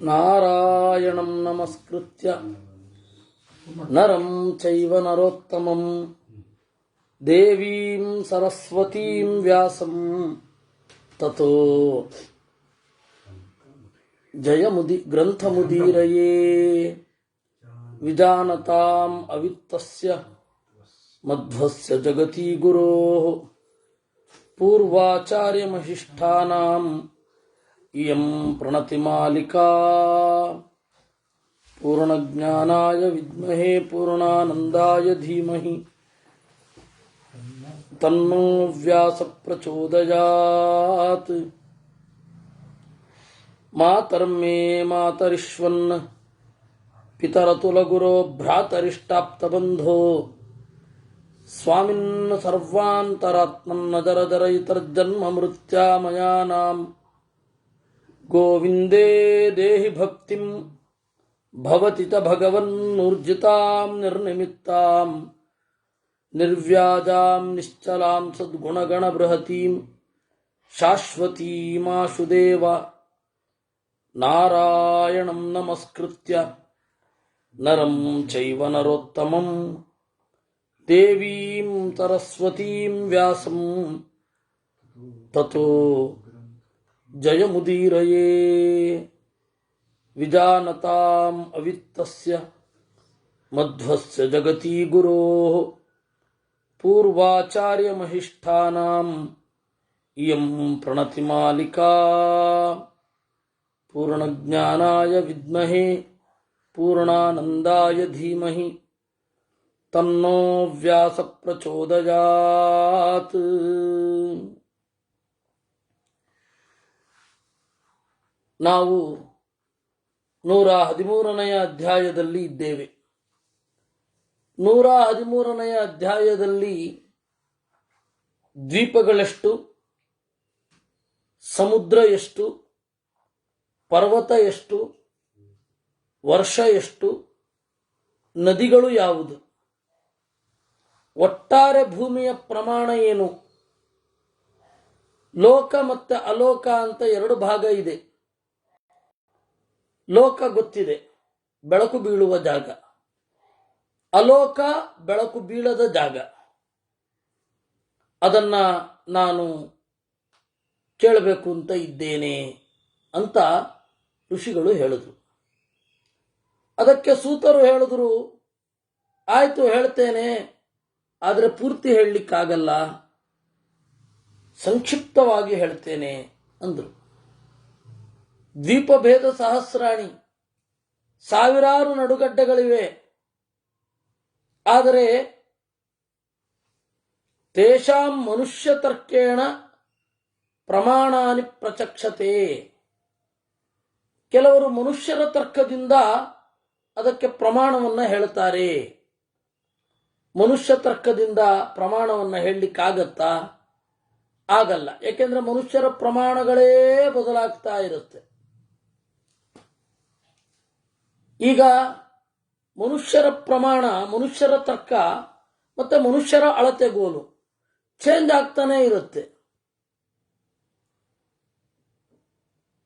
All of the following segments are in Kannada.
ನಾರಾಯಣಂ ನಮಸ್ಕೃತ್ಯ ನರಂ ಚೈವ ನರೋತ್ತಮಂ ದೇವೀಂ ಸರಸ್ವತೀಂ ವ್ಯಾಸಂ ತತೋ ಗ್ರಂಥಮುದೀರಯೇ ವಿಜಾನತಾಂ ಅವಿತ್ತಸ್ಯ ಮಧ್ವಸ್ಯ ಜಗತಿ ಗುರೋಃ ಪೂರ್ವಾಚಾರ್ಯಮಹಿಷ್ಠಾನಾಂ ಇಯಂ ಪ್ರಣತಿಮಾಲಿಕಾ ಪೂರ್ಣಜ್ಞಾನಾಯ ವಿದ್ಮಹೇ ಪೂರ್ಣಾನಂದಾಯ ಧೀಮಹಿ ತನ್ನೋ ವ್ಯಾಸ ಪ್ರಚೋದಯಾತ್. ಮಾತರ್ಮೇ ಮಾತರಿಷ್ವನ್ ಪಿತರತುಲಗುರೋ ಭ್ರಾತರಿಷ್ಟಾಪ್ತಬಂಧೋ ಸ್ವಾಮಿನ್ ಸರ್ವಾಂತರಾತ್ಮನ್ನ ಜರಜರಯಿತರ್ಜನ್ಮ ಮೃತ್ಯಾಮಯಾನಾಂ ಗೋವಿಂದೇ ದೇಹಿ ಭಕ್ತಿಂ ಭವತಿ ಚ ಭಗವನ್ನೂರ್ಜಿತಾಂ ನಿರ್ನಿಮಿತ್ತಾಂ ನಿರ್ವ್ಯಾಜಾಂ ನಿಶ್ಚಲಾಂ ಸದ್ಗುಣಗಣ ಬೃಹತೀಂ ಶಾಶ್ವತೀಮಾಶುದೇವ. ನಾರಾಯಣಂ ನಮಸ್ಕೃತ್ಯ ನರಂ ಚೈವ ನರೋತ್ತಮಂ ದೇವೀಂ ಸರಸ್ವತೀಂ ವ್ಯಾಸಂ ತತೋ ಜಯಮುದೀರಯೇ ವಿಜಾನತಾಂ ಅವಿತ್ತಸ್ಯ ಮಧ್ವಸ್ಯ ಜಗತಿ ಗುರೋಃ ಪೂರ್ವಾಚಾರ್ಯಮಹಿಷ್ಠಾನಾಂ ಇಯಂ ಪ್ರಣತಿಮಾಲಿಕಾ ಪೂರ್ಣಜ್ಞಾನಾಯ ವಿದ್ಮಹೇ ಪೂರ್ಣಾನಂದಾಯ ಧೀಮಹಿ ತನ್ನೋ ವ್ಯಾಸ ಪ್ರಚೋದಯಾತ್. ನಾವು 113ನೇ ಅಧ್ಯಾಯದಲ್ಲಿ ಇದ್ದೇವೆ. 113ನೇ ಅಧ್ಯಾಯದಲ್ಲಿ ದ್ವೀಪಗಳೆಷ್ಟು, ಸಮುದ್ರ ಎಷ್ಟು, ಪರ್ವತ ಎಷ್ಟು, ವರ್ಷ ಎಷ್ಟು, ನದಿಗಳು ಯಾವುದು, ಒಟ್ಟಾರೆ ಭೂಮಿಯ ಪ್ರಮಾಣ ಏನು, ಲೋಕ ಮತ್ತು ಅಲೋಕ ಅಂತ ಎರಡು ಭಾಗ ಇದೆ. ಲೋಕ ಗೊತ್ತಿದೆ, ಬೆಳಕು ಬೀಳುವ ಜಾಗ. ಅಲೋಕ ಬೆಳಕು ಬೀಳದ ಜಾಗ. ಅದನ್ನ ನಾನು ಕೇಳಬೇಕು ಅಂತ ಇದ್ದೇನೆ ಅಂತ ಋಷಿಗಳು ಹೇಳಿದ್ರು. ಅದಕ್ಕೆ ಸೂತರು ಹೇಳಿದ್ರು, ಆಯ್ತು ಹೇಳ್ತೇನೆ, ಆದರೆ ಪೂರ್ತಿ ಹೇಳಲಿಕ್ಕಾಗಲ್ಲ, ಸಂಕ್ಷಿಪ್ತವಾಗಿ ಹೇಳ್ತೇನೆ ಅಂದ್ರು. ದ್ವೀಪಭೇದ ಸಹಸ್ರಾಣಿ, ಸಾವಿರಾರು ನಡುಗಡ್ಡೆಗಳಿವೆ. ಆದರೆ ತೇಷಾಂ ಮನುಷ್ಯ ತರ್ಕೇಣ ಪ್ರಮಾಣಾನಿ ಪ್ರಚಕ್ಷತೆ. ಕೆಲವರು ಮನುಷ್ಯರ ತರ್ಕದಿಂದ ಅದಕ್ಕೆ ಪ್ರಮಾಣವನ್ನು ಹೇಳ್ತಾರೆ. ಮನುಷ್ಯ ತರ್ಕದಿಂದ ಪ್ರಮಾಣವನ್ನು ಹೇಳಲಿಕ್ಕಾಗತ್ತಾ? ಆಗಲ್ಲ. ಯಾಕೆಂದ್ರೆ ಮನುಷ್ಯರ ಪ್ರಮಾಣಗಳೇ ಬದಲಾಗ್ತಾ ಇರುತ್ತೆ. ಈಗ ಮನುಷ್ಯರ ಪ್ರಮಾಣ, ಮನುಷ್ಯರ ತರ್ಕ ಮತ್ತೆ ಮನುಷ್ಯರ ಅಳತೆಗೋಲು ಚೇಂಜ್ ಆಗ್ತಾನೆ ಇರುತ್ತೆ.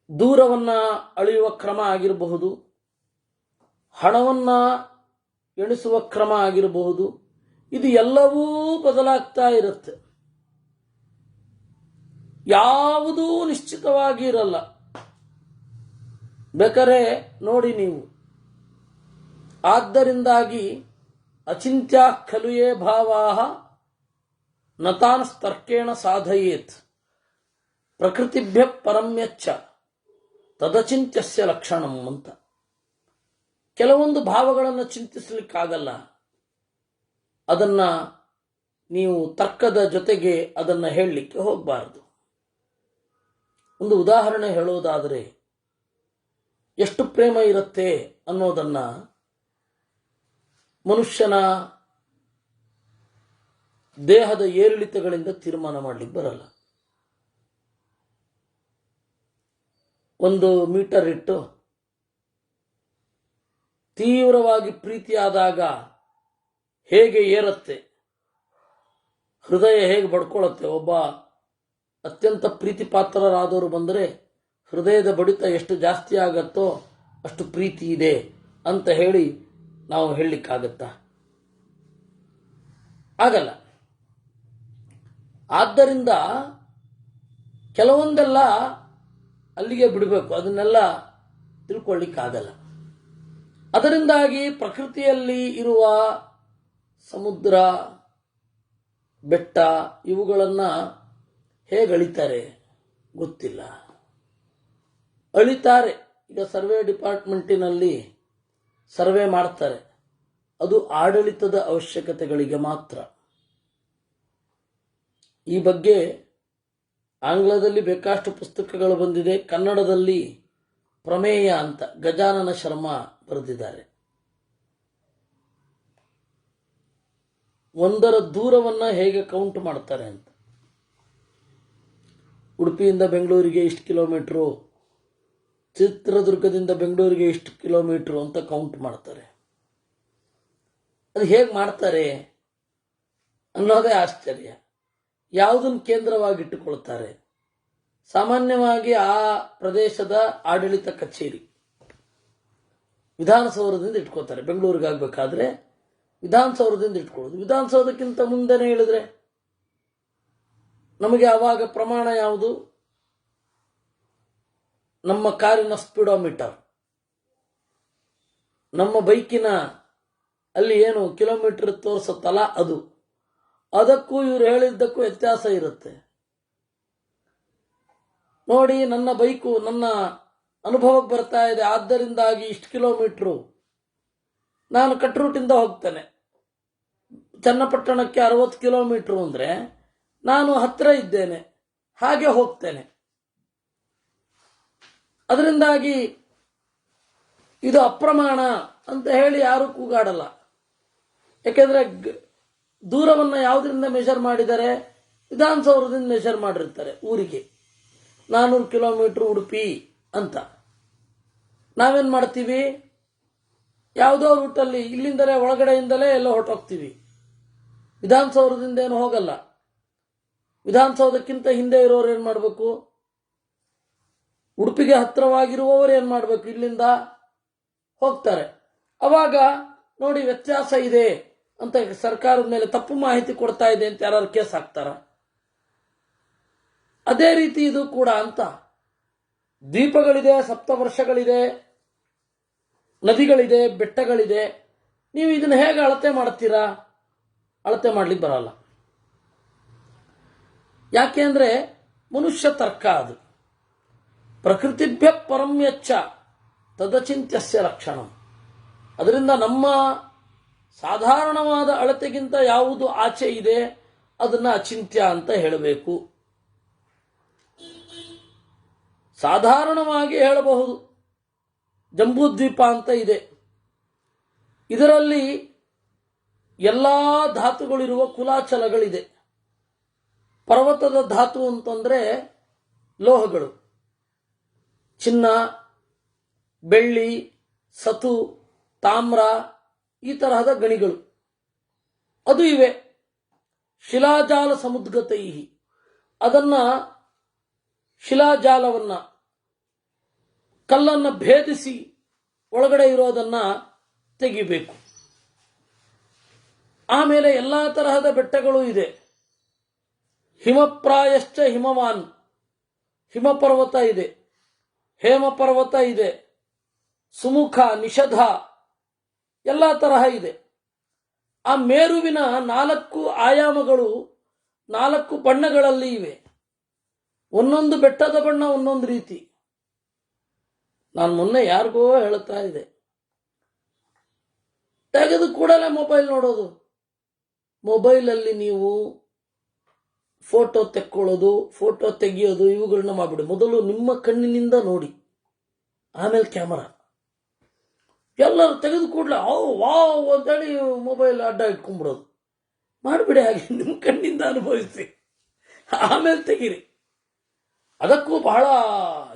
ದೂರವನ್ನ ಅಳೆಯುವ ಕ್ರಮ ಆಗಿರಬಹುದು, ಹಣವನ್ನ ಎಣಿಸುವ ಕ್ರಮ ಆಗಿರಬಹುದು, ಇದು ಎಲ್ಲವೂ ಬದಲಾಗ್ತಾ ಇರುತ್ತೆ. ಯಾವುದೂ ನಿಶ್ಚಿತವಾಗಿ ಇರಲ್ಲ. ಬೇಕಾರೆ ನೋಡಿ ನೀವು. ಆದ್ದರಿಂದಾಗಿ ಅಚಿಂತ್ಯ ಖಲುಯೇ ಭಾವಾಹ ನತಾನಸ್ತರ್ಕೇಣ ಸಾಧಯೇತ್ ಪ್ರಕೃತಿಭ್ಯ ಪರಮ್ಯಚ್ಚ ತದಚಿಂತ್ಯಸ್ಯ ಲಕ್ಷಣಂ ಅಂತ. ಕೆಲವೊಂದು ಭಾವಗಳನ್ನು ಚಿಂತಿಸಲಿಕ್ಕಾಗಲ್ಲ. ಅದನ್ನ ನೀವು ತರ್ಕದ ಜೊತೆಗೆ ಅದನ್ನ ಹೇಳಲಿಕ್ಕೆ ಹೋಗಬಾರದು. ಒಂದು ಉದಾಹರಣೆ ಹೇಳೋದಾದರೆ, ಎಷ್ಟು ಪ್ರೇಮ ಇರುತ್ತೆ ಅನ್ನೋದನ್ನ ಮನುಷ್ಯನ ದೇಹದ ಏರಿಳಿತಗಳಿಂದ ತೀರ್ಮಾನ ಮಾಡಲಿಕ್ಕೆ ಬರಲ್ಲ. 1 ಮೀಟರ್ ಇಟ್ಟು ತೀವ್ರವಾಗಿ ಪ್ರೀತಿಯಾದಾಗ ಹೇಗೆ ಏರುತ್ತೆ, ಹೃದಯ ಹೇಗೆ ಬಡ್ಕೊಳ್ಳುತ್ತೆ, ಒಬ್ಬ ಅತ್ಯಂತ ಪ್ರೀತಿ ಪಾತ್ರರಾದವರು ಬಂದರೆ ಹೃದಯದ ಬಡಿತ ಎಷ್ಟು ಜಾಸ್ತಿ ಆಗತ್ತೋ ಅಷ್ಟು ಪ್ರೀತಿ ಇದೆ ಅಂತ ಹೇಳಿ ನಾವು ಹೇಳಲಿಕ್ಕಾಗತ್ತಾ? ಆಗಲ್ಲ. ಆದ್ದರಿಂದ ಕೆಲವೊಂದೆಲ್ಲ ಅಲ್ಲಿಗೆ ಬಿಡಬೇಕು, ಅದನ್ನೆಲ್ಲ ತಿಳ್ಕೊಳ್ಳಿಕ್ಕಾಗಲ್ಲ. ಅದರಿಂದಾಗಿ ಪ್ರಕೃತಿಯಲ್ಲಿ ಇರುವ ಸಮುದ್ರ, ಬೆಟ್ಟ ಇವುಗಳನ್ನು ಹೇಗೆ ಅಳಿತಾರೆ ಗೊತ್ತಿಲ್ಲ. ಅಳಿತಾರೆ. ಈಗ ಸರ್ವೆ ಡಿಪಾರ್ಟ್ಮೆಂಟಿನಲ್ಲಿ ಸರ್ವೆ ಮಾಡ್ತಾರೆ, ಅದು ಆಡಳಿತದ ಅವಶ್ಯಕತೆಗಳಿಗೆ ಮಾತ್ರ. ಈ ಬಗ್ಗೆ ಆಂಗ್ಲದಲ್ಲಿ ಬೇಕಾಷ್ಟು ಪುಸ್ತಕಗಳು ಬಂದಿದೆ, ಕನ್ನಡದಲ್ಲಿ ಪ್ರಮೇಯ ಅಂತ ಗಜಾನನ ಶರ್ಮಾ ಬರೆದಿದ್ದಾರೆ. ಒಂದರ ದೂರವನ್ನು ಹೇಗೆ ಕೌಂಟ್ ಮಾಡ್ತಾರೆ ಅಂತ. ಉಡುಪಿಯಿಂದ ಬೆಂಗಳೂರಿಗೆ ಇಷ್ಟು ಕಿಲೋಮೀಟ್ರು, ಚಿತ್ರದುರ್ಗದಿಂದ ಬೆಂಗಳೂರಿಗೆ ಇಷ್ಟು ಕಿಲೋಮೀಟ್ರು ಅಂತ ಕೌಂಟ್ ಮಾಡ್ತಾರೆ. ಅದು ಹೇಗೆ ಮಾಡ್ತಾರೆ ಅನ್ನೋದೇ ಆಶ್ಚರ್ಯ. ಯಾವುದನ್ನು ಕೇಂದ್ರವಾಗಿಟ್ಟುಕೊಳ್ತಾರೆ? ಸಾಮಾನ್ಯವಾಗಿ ಆ ಪ್ರದೇಶದ ಆಡಳಿತ ಕಚೇರಿ ವಿಧಾನಸೌಧದಿಂದ ಇಟ್ಕೋತಾರೆ. ಬೆಂಗಳೂರಿಗೆ ಆಗಬೇಕಾದ್ರೆ ವಿಧಾನಸೌಧದಿಂದ ಇಟ್ಕೊಳ್ಳೋದು. ವಿಧಾನಸೌಧಕ್ಕಿಂತ ಮುಂದೆನೇ ಹೇಳಿದ್ರೆ ನಮಗೆ ಆವಾಗ ಪ್ರಮಾಣ ಯಾವುದು? ನಮ್ಮ ಕಾರಿನ ಸ್ಪೀಡೋಮೀಟರ್, ನಮ್ಮ ಬೈಕಿನ ಅಲ್ಲಿ ಏನು ಕಿಲೋಮೀಟರ್ ತೋರಿಸುತ್ತಲ್ಲ ಅದು. ಅದಕ್ಕೂ ಇವರು ಹೇಳಿದ್ದಕ್ಕೂ ವ್ಯತ್ಯಾಸ ಇರುತ್ತೆ. ನೋಡಿ, ನನ್ನ ಬೈಕು ನನ್ನ ಅನುಭವಕ್ಕೆ ಬರ್ತಾ ಇದೆ, ಆದ್ದರಿಂದಾಗಿ ಇಷ್ಟು ಕಿಲೋಮೀಟ್ರು ನಾನು ಕಟ್ ರೂಟಿಂದ ಹೋಗ್ತೇನೆ. ಚನ್ನಪಟ್ಟಣಕ್ಕೆ 60 ಕಿಲೋಮೀಟ್ರು ಅಂದರೆ ನಾನು ಹತ್ತಿರ ಇದ್ದೇನೆ, ಹಾಗೆ ಹೋಗ್ತೇನೆ. ಅದರಿಂದಾಗಿ ಇದು ಅಪ್ರಮಾಣ ಅಂತ ಹೇಳಿ ಯಾರೂ ಕೂಗಾಡಲ್ಲ. ಯಾಕೆಂದ್ರೆ ದೂರವನ್ನು ಯಾವುದರಿಂದ ಮೆಷರ್ ಮಾಡಿದ್ದಾರೆ? ವಿಧಾನಸೌಧದಿಂದ ಮೆಷರ್ ಮಾಡಿರ್ತಾರೆ. ಊರಿಗೆ 400 ಕಿಲೋಮೀಟ್ರ್ ಉಡುಪಿ ಅಂತ. ನಾವೇನು ಮಾಡ್ತೀವಿ? ಯಾವುದೋ ರೂಟಲ್ಲಿ ಇಲ್ಲಿಂದಲೇ ಒಳಗಡೆಯಿಂದಲೇ ಎಲ್ಲ ಹೊರಟೋಗ್ತೀವಿ. ವಿಧಾನಸೌಧದಿಂದ ಏನು ಹೋಗಲ್ಲ. ವಿಧಾನಸೌಧಕ್ಕಿಂತ ಹಿಂದೆ ಇರೋರು ಏನು ಮಾಡಬೇಕು? ಉಡುಪಿಗೆ ಹತ್ತಿರವಾಗಿರುವವರು ಏನು ಮಾಡಬೇಕು? ಇಲ್ಲಿಂದ ಹೋಗ್ತಾರೆ. ಅವಾಗ ನೋಡಿ ವ್ಯತ್ಯಾಸ ಇದೆ ಅಂತ ಸರ್ಕಾರದ ಮೇಲೆ ತಪ್ಪು ಮಾಹಿತಿ ಕೊಡ್ತಾ ಇದೆ ಅಂತ ಯಾರು ಕೇಸ್ ಹಾಕ್ತಾರ? ಅದೇ ರೀತಿ ಇದು ಕೂಡ ಅಂತ. ದ್ವೀಪಗಳಿದೆ, ಸಪ್ತವರ್ಷಗಳಿದೆ, ನದಿಗಳಿದೆ, ಬೆಟ್ಟಗಳಿದೆ. ನೀವು ಇದನ್ನು ಹೇಗೆ ಅಳತೆ ಮಾಡ್ತೀರಾ? ಅಳತೆ ಮಾಡ್ಲಿಕ್ಕೆ ಬರಲ್ಲ. ಯಾಕೆ ಅಂದ್ರೆ ಮನುಷ್ಯ ತರ್ಕ ಅದು. ಪ್ರಕೃತಿಭ್ಯ ಪರಮ್ಯಚ್ಚ ತದಚಿಂತ್ಯಸ್ಯ ಲಕ್ಷಣ. ಅದರಿಂದ ನಮ್ಮ ಸಾಧಾರಣವಾದ ಅಳತೆಗಿಂತ ಯಾವುದು ಆಚೆ ಇದೆ ಅದನ್ನ ಅಚಿಂತ್ಯ ಅಂತ ಹೇಳಬೇಕು. ಸಾಧಾರಣವಾಗಿ ಹೇಳಬಹುದು. ಜಂಬೂದ್ವೀಪ ಅಂತ ಇದೆ, ಇದರಲ್ಲಿ ಎಲ್ಲಾ ಧಾತುಗಳಿರುವ ಕುಲಾಚಲಗಳಿದೆ. ಪರ್ವತದ ಧಾತು ಅಂತಂದ್ರೆ ಲೋಹಗಳು, ಚಿನ್ನ, ಬೆಳ್ಳಿ, ಸತು, ತಾಮ್ರ, ಈ ತರಹದ ಗಣಿಗಳು ಅದು ಇವೆ. ಶಿಲಾಜಾಲ ಸಮುದ್ಗತೈ, ಅದನ್ನ ಶಿಲಾಜಾಲವನ್ನ ಕಲ್ಲನ್ನು ಭೇದಿಸಿ ಒಳಗಡೆ ಇರೋದನ್ನ ತೆಗಿಬೇಕು. ಆಮೇಲೆ ಎಲ್ಲಾ ತರಹದ ಬೆಟ್ಟಗಳು ಇದೆ. ಹಿಮಪ್ರಾಯಶ್ಚ ಹಿಮವಾನ್, ಹಿಮಪರ್ವತ ಇದೆ, ಹೇಮಪರ್ವತ ಇದೆ, ಸುಮುಖ, ನಿಷಧ, ಎಲ್ಲ ತರಹ ಇದೆ. ಆ ಮೇರುವಿನ 4 ಆಯಾಮಗಳು 4 ಬಣ್ಣಗಳಲ್ಲಿ ಇವೆ. ಒಂದೊಂದು ಬೆಟ್ಟದ ಬಣ್ಣ ಒಂದೊಂದು ರೀತಿ. ನಾನು ಮೊನ್ನೆ ಯಾರಿಗೋ ಹೇಳ್ತಾ ಇದ್ದೆ, ತೆಗೆದು ಕೂಡಲೇ ಮೊಬೈಲ್ ನೋಡೋದು. ಮೊಬೈಲಲ್ಲಿ ನೀವು ಫೋಟೋ ತೆಕ್ಕೊಳ್ಳೋದು, ಫೋಟೋ ತೆಗೆಯೋದು ಇವುಗಳನ್ನ ಮಾಡಿಬಿಡಿ. ಮೊದಲು ನಿಮ್ಮ ಕಣ್ಣಿನಿಂದ ನೋಡಿ, ಆಮೇಲೆ ಕ್ಯಾಮರಾ. ಎಲ್ಲರೂ ತೆಗೆದು ಕೂಡಲೇ ವಾವ್ ಅಂತೇಳಿ ಮೊಬೈಲ್ ಅಡ್ಡ ಇಟ್ಕೊಂಡ್ಬಿಡೋದು. ಮಾಡಿಬಿಡಿ, ಹಾಗೆ ನಿಮ್ಮ ಕಣ್ಣಿಂದ ಅನುಭವಿಸಿ, ಆಮೇಲೆ ತೆಗೀರಿ. ಅದಕ್ಕೂ ಬಹಳ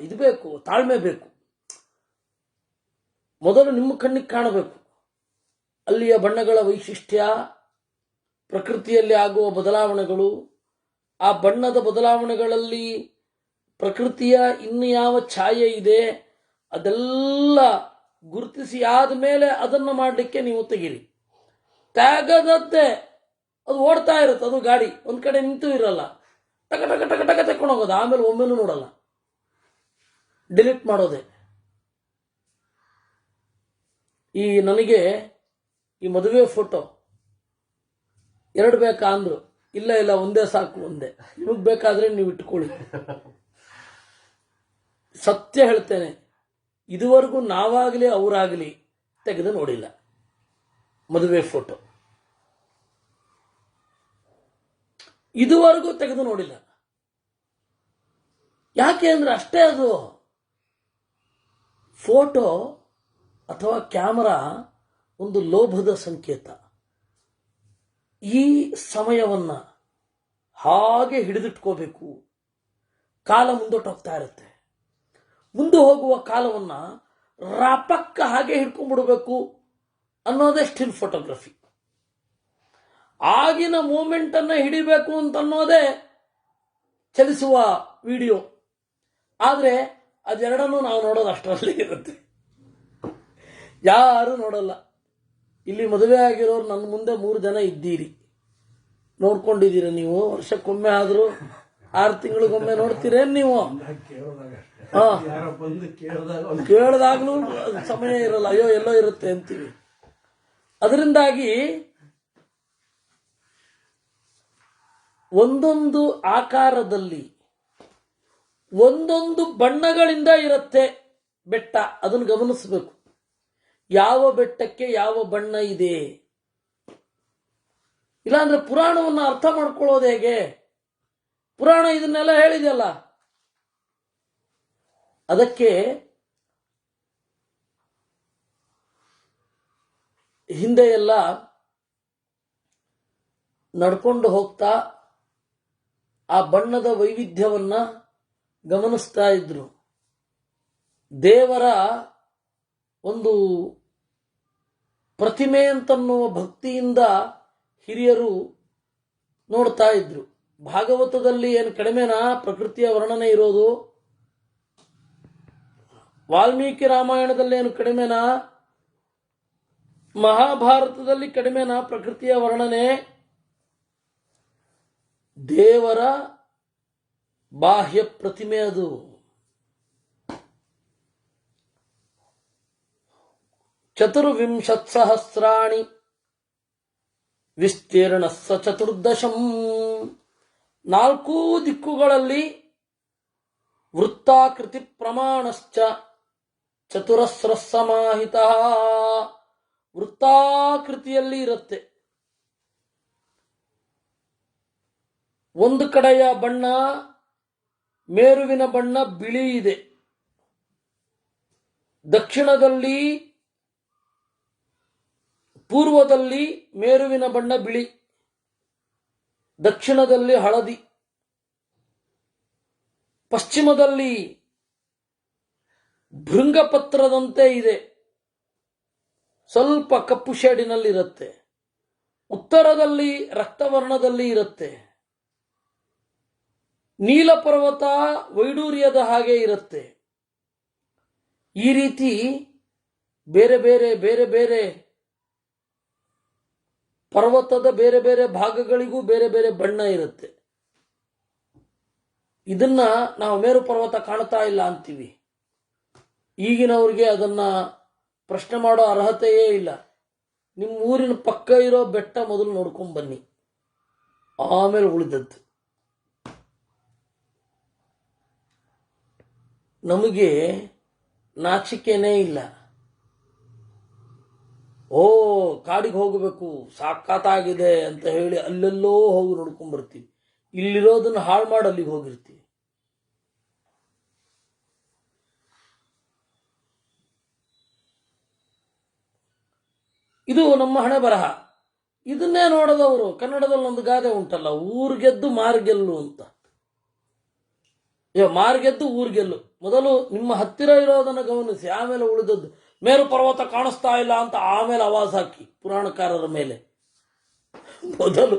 ಇದು ಬೇಕು, ತಾಳ್ಮೆ ಬೇಕು. ಮೊದಲು ನಿಮ್ಮ ಕಣ್ಣಿಗೆ ಕಾಣಬೇಕು ಅಲ್ಲಿಯ ಬಣ್ಣಗಳ ವೈಶಿಷ್ಟ್ಯ, ಪ್ರಕೃತಿಯಲ್ಲಿ ಆಗುವ ಬದಲಾವಣೆಗಳು, ಆ ಬಣ್ಣದ ಬದಲಾವಣೆಗಳಲ್ಲಿ ಪ್ರಕೃತಿಯ ಇನ್ನು ಯಾವ ಛಾಯೆ ಇದೆ ಅದೆಲ್ಲ ಗುರುತಿಸಿ ಆದಮೇಲೆ ಅದನ್ನು ಮಾಡಲಿಕ್ಕೆ ನೀವು ತೆಗೀರಿ. ತೆಗದದ್ದೇ ಅದು ಓಡ್ತಾ ಇರುತ್ತೆ, ಅದು ಗಾಡಿ ಒಂದು ಕಡೆ ನಿಂತು ಇರಲ್ಲ, ಟಕ ಟಕ ಟಕ ಟಕ ತಕೊಂಡು ಹೋಗೋದು, ಆಮೇಲೆ ಒಮ್ಮೆಲೂ ನೋಡಲ್ಲ, ಡಿಲೀಟ್ ಮಾಡೋದೆ. ನನಗೆ ಈ ಮದುವೆ ಫೋಟೋ 2 ಬೇಕಾ ಅಂದ್ರು, ಇಲ್ಲ ಒಂದೇ ಸಾಕು, ಒಂದೇ. ನಿಮಗೆ ಬೇಕಾದ್ರೆ ನೀವು ಇಟ್ಕೊಳ್ಳಿ. ಸತ್ಯ ಹೇಳ್ತೇನೆ, ಇದುವರೆಗೂ ನಾವಾಗಲಿ ಅವರಾಗಲಿ ತೆಗೆದು ನೋಡಿಲ್ಲ ಮದುವೆ ಫೋಟೋ, ಇದುವರೆಗೂ ತೆಗೆದು ನೋಡಿಲ್ಲ. ಯಾಕೆ ಅಂದ್ರೆ ಅಷ್ಟೇ, ಅದು ಫೋಟೋ ಅಥವಾ ಕ್ಯಾಮರಾ ಒಂದು ಲೋಭದ ಸಂಕೇತ. ಈ ಸಮಯವನ್ನ ಹಾಗೆ ಹಿಡಿದಿಟ್ಕೋಬೇಕು. ಕಾಲ ಮುಂದೋಟೋಗ್ತಾ ಇರುತ್ತೆ, ಮುಂದೆ ಹೋಗುವ ಕಾಲವನ್ನ ರಾಪಕ್ಕ ಹಾಗೆ ಹಿಡ್ಕೊಂಡ್ಬಿಡ್ಬೇಕು ಅನ್ನೋದೇ ಸ್ಟಿಲ್ ಫೋಟೋಗ್ರಫಿ. ಆಗಿನ ಮೂಮೆಂಟ್ ಅನ್ನ ಹಿಡಿಬೇಕು ಅಂತ ಅನ್ನೋದೇ ಚಲಿಸುವ ವಿಡಿಯೋ. ಆದ್ರೆ ಅದೆರಡನ್ನೂ ನಾವು ನೋಡೋದು ಅಷ್ಟರಲ್ಲಿ ಇರುತ್ತೆ, ಯಾರು ನೋಡಲ್ಲ. ಇಲ್ಲಿ ಮದುವೆ ಆಗಿರೋರು ನನ್ನ ಮುಂದೆ 3 ಜನ ಇದ್ದೀರಿ, ನೋಡ್ಕೊಂಡಿದ್ದೀರ ನೀವು. ವರ್ಷಕ್ಕೊಮ್ಮೆ ಆದ್ರೂ 6 ತಿಂಗಳಿಗೊಮ್ಮೆ ನೋಡ್ತೀರೇನ್ ನೀವು? ಕೇಳಿದಾಗ್ಲೂ ಸಮಯ ಇರಲ್ಲ, ಅಯ್ಯೋ ಎಲ್ಲೋ ಇರುತ್ತೆ ಅಂತೀವಿ. ಅದರಿಂದಾಗಿ ಒಂದೊಂದು ಆಕಾರದಲ್ಲಿ ಒಂದೊಂದು ಬಣ್ಣಗಳಿಂದ ಇರುತ್ತೆ ಬೆಟ್ಟ. ಅದನ್ನು ಗಮನಿಸಬೇಕು, ಯಾವ ಬೆಟ್ಟಕ್ಕೆ ಯಾವ ಬಣ್ಣ ಇದೆ. ಇಲ್ಲಾಂದ್ರೆ ಪುರಾಣವನ್ನು ಅರ್ಥ ಮಾಡ್ಕೊಳ್ಳೋದು ಹೇಗೆ? ಪುರಾಣ ಇದನ್ನೆಲ್ಲ ಹೇಳಿದೆಯಲ್ಲ. ಅದಕ್ಕೆ ಹಿಂದೆ ಎಲ್ಲ ನಡ್ಕೊಂಡು ಹೋಗ್ತಾ ಆ ಬಣ್ಣದ ವೈವಿಧ್ಯವನ್ನ ಗಮನಿಸ್ತಾ ಇದ್ರು. ದೇವರ ಒಂದು ಪ್ರತಿಮೆ ಅಂತನ್ನುವ ಭಕ್ತಿಯಿಂದ ಹಿರಿಯರು ನೋಡ್ತಾ ಇದ್ರು. ಭಾಗವತದಲ್ಲಿ ಏನು ಕಡಿಮೆನಾ ಪ್ರಕೃತಿಯ ವರ್ಣನೆ ಇರೋದು? ವಾಲ್ಮೀಕಿ ರಾಮಾಯಣದಲ್ಲಿ ಏನು ಕಡಿಮೆನಾ? ಮಹಾಭಾರತದಲ್ಲಿ ಕಡಿಮೆನಾ ಪ್ರಕೃತಿಯ ವರ್ಣನೆ? ದೇವರ ಬಾಹ್ಯ ಪ್ರತಿಮೆ ಅದು. ಚತುರ್ವಿಂಶತ್ಸಹಸ್ರಾಣಿ ವಿಸ್ತೀರ್ಣಸ್ಸ ಚತುರ್ದಶಂ. 4 ದಿಕ್ಕುಗಳಲ್ಲಿ ವೃತ್ತಾಕೃತಿ ಪ್ರಮಾಣಶ್ಚ ಚತುರಸ್ರ ಸಮಾಹಿತ. ವೃತ್ತಾಕೃತಿಯಲ್ಲಿ ಇರುತ್ತೆ. ಒಂದು ಕಡೆಯ ಬಣ್ಣ, ಮೇರುವಿನ ಬಣ್ಣ ಬಿಳಿ ಇದೆ. ದಕ್ಷಿಣದಲ್ಲಿ ಪೂರ್ವದಲ್ಲಿ ಮೇರುವಿನ ಬಣ್ಣ ಬಿಳಿ, ದಕ್ಷಿಣದಲ್ಲಿ ಹಳದಿ. ಪಶ್ಚಿಮದಲ್ಲಿ ಭೃಂಗಪತ್ರದಂತೆ ಇದೆ, ಸ್ವಲ್ಪ ಕಪ್ಪು ಶೇಡಿನಲ್ಲಿರುತ್ತೆ. ಉತ್ತರದಲ್ಲಿ ರಕ್ತವರ್ಣದಲ್ಲಿ ಇರುತ್ತೆ. ನೀಲಪರ್ವತ ವೈಡೂರ್ಯದ ಹಾಗೆ ಇರುತ್ತೆ. ಈ ರೀತಿ ಬೇರೆ ಬೇರೆ ಬೇರೆ ಬೇರೆ ಪರ್ವತದ ಬೇರೆ ಬೇರೆ ಭಾಗಗಳಿಗೂ ಬೇರೆ ಬೇರೆ ಬಣ್ಣ ಇರುತ್ತೆ. ಇದನ್ನ ನಾವು ಮೇರು ಪರ್ವತ ಕಾಣ್ತಾ ಇಲ್ಲ ಅಂತೀವಿ. ಈಗಿನವ್ರಿಗೆ ಅದನ್ನ ಪ್ರಶ್ನೆ ಮಾಡೋ ಅರ್ಹತೆಯೇ ಇಲ್ಲ. ನಿಮ್ಮ ಊರಿನ ಪಕ್ಕ ಇರೋ ಬೆಟ್ಟ ಮೊದಲು ನೋಡ್ಕೊಂಡ್ ಬನ್ನಿ, ಆಮೇಲೆ ಉಳಿದದ್ದು. ನಮಗೆ ನಾಚಿಕೆನೇ ಇಲ್ಲ. ಕಾಡಿಗೆ ಹೋಗಬೇಕು, ಸಾಕಾತಾಗಿದೆ ಅಂತ ಹೇಳಿ ಅಲ್ಲೆಲ್ಲೋ ಹೋಗಿ ನೋಡ್ಕೊಂಡ್ ಬರ್ತೀವಿ. ಇಲ್ಲಿರೋದನ್ನ ಹಾಳು ಮಾಡಿ ಅಲ್ಲಿಗೆ ಹೋಗಿರ್ತೀವಿ. ಇದು ನಮ್ಮ ಹಣೆ ಬರಹ. ಇದನ್ನೇ ನೋಡದವರು. ಕನ್ನಡದಲ್ಲಿ ಒಂದು ಗಾದೆ ಉಂಟಲ್ಲ, ಊರ್ಗೆದ್ದು ಮಾರ್ಗೆಲ್ಲು ಅಂತ. ಮಾರ್ಗೆದ್ದು ಊರ್ಗೆಲ್ಲು. ಮೊದಲು ನಿಮ್ಮ ಹತ್ತಿರ ಇರೋದನ್ನು ಗಮನಿಸಿ, ಆಮೇಲೆ ಉಳಿದದ್ದು. ಮೇರು ಪರ್ವತ ಕಾಣಿಸ್ತಾ ಇಲ್ಲ ಅಂತ ಆಮೇಲೆ ಆವಾಜ್ ಹಾಕಿ ಪುರಾಣಕಾರರ ಮೇಲೆ. ಮೊದಲು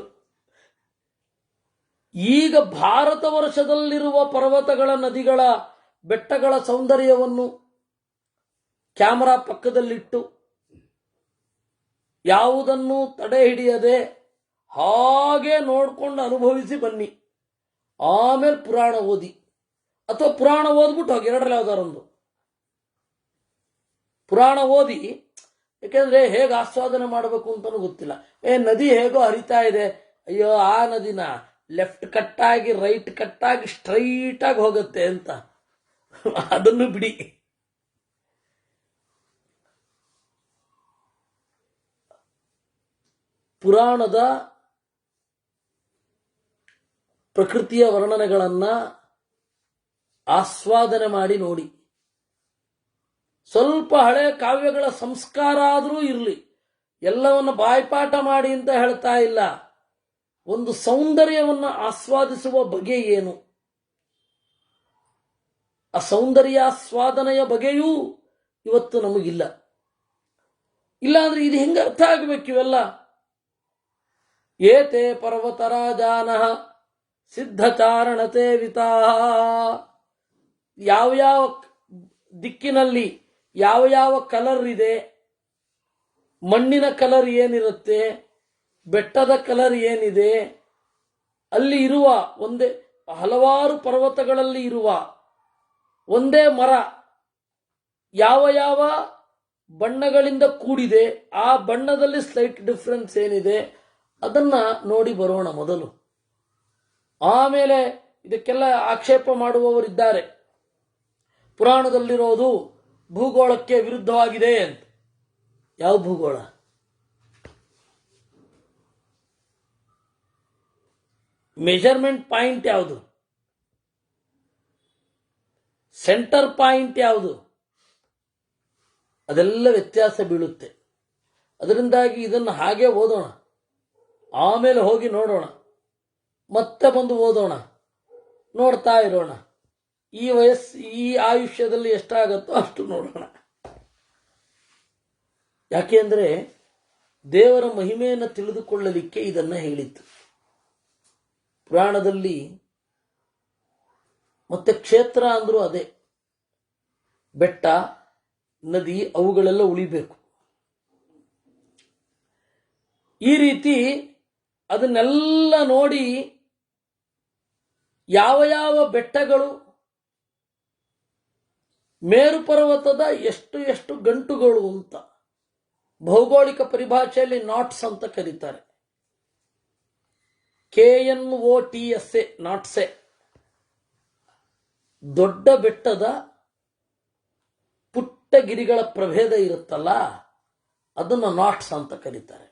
ಈಗ ಭಾರತ ವರ್ಷದಲ್ಲಿರುವ ಪರ್ವತಗಳ, ನದಿಗಳ, ಬೆಟ್ಟಗಳ ಸೌಂದರ್ಯವನ್ನು ಕ್ಯಾಮರಾ ಪಕ್ಕದಲ್ಲಿಟ್ಟು ಯಾವುದನ್ನು ತಡೆ ಹಿಡಿಯದೆ ಹಾಗೆ ನೋಡ್ಕೊಂಡು ಅನುಭವಿಸಿ ಬನ್ನಿ. ಆಮೇಲೆ ಪುರಾಣ ಓದಿ, ಅಥವಾ ಪುರಾಣ ಓದ್ಬಿಟ್ಟು ಹೋಗಿ, ಎರಡರಲ್ಲಿ ಯಾವ್ದಾರೊಂದು ಪುರಾಣ ಓದಿ. ಯಾಕೆಂದ್ರೆ ಹೇಗೆ ಆಸ್ವಾದನೆ ಮಾಡಬೇಕು ಅಂತಲೂ ಗೊತ್ತಿಲ್ಲ. ನದಿ ಹೇಗೋ ಹರಿತಾ ಇದೆ, ಅಯ್ಯೋ ಆ ನದಿನ ಲೆಫ್ಟ್ ಕಟ್ಟಾಗಿ ರೈಟ್ ಕಟ್ಟಾಗಿ ಸ್ಟ್ರೈಟ್ ಆಗಿ ಹೋಗುತ್ತೆ ಅಂತ ಅದನ್ನು ಬಿಡಿ. ಪುರಾಣದ ಪ್ರಕೃತಿಯ ವರ್ಣನೆಗಳನ್ನ ಆಸ್ವಾದನೆ ಮಾಡಿ ನೋಡಿ. ಸ್ವಲ್ಪ ಹಳೆ ಕಾವ್ಯಗಳ ಸಂಸ್ಕಾರ ಆದರೂ ಇರಲಿ, ಎಲ್ಲವನ್ನ ಬಾಯ್ಪಾಠ ಮಾಡಿ ಅಂತ ಹೇಳ್ತಾ ಇಲ್ಲ. ಒಂದು ಸೌಂದರ್ಯವನ್ನು ಆಸ್ವಾದಿಸುವ ಬಗೆ ಏನು, ಆ ಸೌಂದರ್ಯಾಸ್ವಾದನೆಯ ಬಗೆಯೂ ಇವತ್ತು ನಮಗಿಲ್ಲ. ಇಲ್ಲಾಂದ್ರೆ ಇದು ಹೆಂಗ ಅರ್ಥ ಆಗಬೇಕು ಇವೆಲ್ಲ? ಏತೆ ಪರ್ವತರಾಜಾನಃ ಸಿದ್ಧಚಾರಣತೆ ವಿತಾಹ. ಯಾವ ದಿಕ್ಕಿನಲ್ಲಿ ಯಾವ ಕಲರ್ ಇದೆ, ಮಣ್ಣಿನ ಕಲರ್ ಏನಿರುತ್ತೆ, ಬೆಟ್ಟದ ಕಲರ್ ಏನಿದೆ, ಅಲ್ಲಿ ಇರುವ ಒಂದೇ ಹಲವಾರು ಪರ್ವತಗಳಲ್ಲಿ ಇರುವ ಒಂದೇ ಮರ ಯಾವ ಬಣ್ಣಗಳಿಂದ ಕೂಡಿದೆ, ಆ ಬಣ್ಣದಲ್ಲಿ ಸ್ಲೈಟ್ ಡಿಫರೆನ್ಸ್ ಏನಿದೆ ಅದನ್ನ ನೋಡಿ ಬರೋಣ ಮೊದಲು. ಆಮೇಲೆ ಇದಕ್ಕೆಲ್ಲ ಆಕ್ಷೇಪ ಮಾಡುವವರಿದ್ದಾರೆ, ಪುರಾಣದಲ್ಲಿರೋದು ಭೂಗೋಳಕ್ಕೆ ವಿರುದ್ಧವಾಗಿದೆ ಅಂತ. ಯಾವ ಭೂಗೋಳ? ಮೆಜರ್ಮೆಂಟ್ ಪಾಯಿಂಟ್ ಯಾವುದು? ಸೆಂಟರ್ ಪಾಯಿಂಟ್ ಯಾವುದು? ಅದೆಲ್ಲ ವ್ಯತ್ಯಾಸ ಬೀಳುತ್ತೆ. ಅದರಿಂದಾಗಿ ಇದನ್ನು ಹಾಗೆ ಓದೋಣ, ಆಮೇಲೆ ಹೋಗಿ ನೋಡೋಣ, ಮತ್ತೆ ಬಂದು ಓದೋಣ, ನೋಡ್ತಾ ಇರೋಣ. ಈ ಆಯುಷ್ಯದಲ್ಲಿ ಎಷ್ಟಾಗತ್ತೋ ಅಷ್ಟು ನೋಡೋಣ. ಯಾಕೆಂದ್ರೆ ದೇವರ ಮಹಿಮೆಯನ್ನು ತಿಳಿದುಕೊಳ್ಳಲಿಕ್ಕೆ ಇದನ್ನ ಹೇಳಿತ್ತು ಪುರಾಣದಲ್ಲಿ. ಮತ್ತೆ ಕ್ಷೇತ್ರ ಅಂದ್ರೂ ಅದೇ, ಬೆಟ್ಟ, ನದಿ, ಅವುಗಳೆಲ್ಲ ಉಳಿಬೇಕು. ಈ ರೀತಿ ಅದನ್ನೆಲ್ಲ ನೋಡಿ ಯಾವ ಬೆಟ್ಟಗಳು, ಮೇರು ಪರ್ವತದ ಎಷ್ಟು ಗಂಟುಗಳು ಅಂತ ಭೌಗೋಳಿಕ ಪರಿಭಾಷೆಯಲ್ಲಿ ನಾಟ್ಸ್ ಅಂತ ಕರೀತಾರೆ. KNOTSA, ನಾಟ್ಸೆ. ದೊಡ್ಡ ಬೆಟ್ಟದ ಪುಟ್ಟ ಗಿರಿಗಳ ಪ್ರಭೇದ ಇರುತ್ತಲ್ಲ, ಅದನ್ನು ನಾಟ್ಸ್ ಅಂತ ಕರೀತಾರೆ.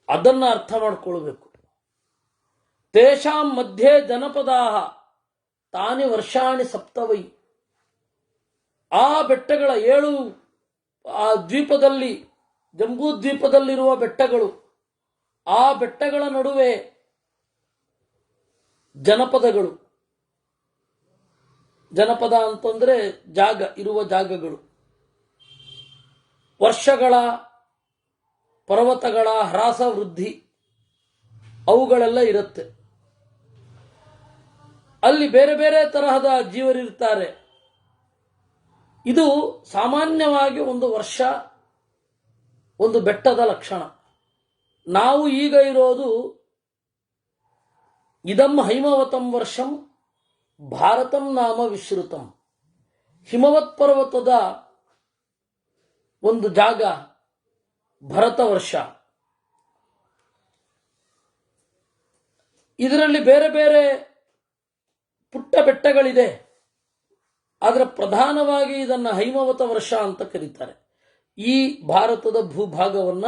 ಅದನ್ನ ಅರ್ಥ ಮಾಡಿಕೊಳ್ಬೇಕು. ತೇಷಾಂ ಮಧ್ಯೆ ಜನಪದಾಹ ತಾನಿ ವರ್ಷಾಣಿ ಸಪ್ತವೈ. ಆ ಬೆಟ್ಟಗಳ 7, ಆ ದ್ವೀಪದಲ್ಲಿ, ಜಂಬೂ ದ್ವೀಪದಲ್ಲಿರುವ ಬೆಟ್ಟಗಳು, ಆ ಬೆಟ್ಟಗಳ ನಡುವೆ ಜನಪದಗಳು. ಜನಪದ ಅಂತಂದ್ರೆ ಇರುವ ಜಾಗಗಳು. ವರ್ಷಗಳ, ಪರ್ವತಗಳ ಹ್ರಾಸ ವೃದ್ಧಿ ಅವುಗಳೆಲ್ಲ ಇರುತ್ತೆ. ಅಲ್ಲಿ ಬೇರೆ ಬೇರೆ ತರಹದ ಜೀವರಿರ್ತಾರೆ. ಇದು ಸಾಮಾನ್ಯವಾಗಿ ಒಂದು ವರ್ಷ, ಒಂದು ಬೆಟ್ಟದ ಲಕ್ಷಣ. ನಾವು ಈಗ ಇರೋದು ಇದಂ ಹೈಮವತಂ ವರ್ಷಂ ಭಾರತಂ ನಾಮ ವಿಶ್ರುತಂ. ಹಿಮವತ್ ಪರ್ವತದ ಒಂದು ಜಾಗ ಭರತ ವರ್ಷ. ಇದರಲ್ಲಿ ಬೇರೆ ಬೇರೆ ಪುಟ್ಟ ಬೆಟ್ಟಗಳಿದೆ, ಆದರೆ ಪ್ರಧಾನವಾಗಿ ಇದನ್ನ ಹೈಮವತ ವರ್ಷ ಅಂತ ಕರೀತಾರೆ. ಈ ಭಾರತದ ಭೂಭಾಗವನ್ನ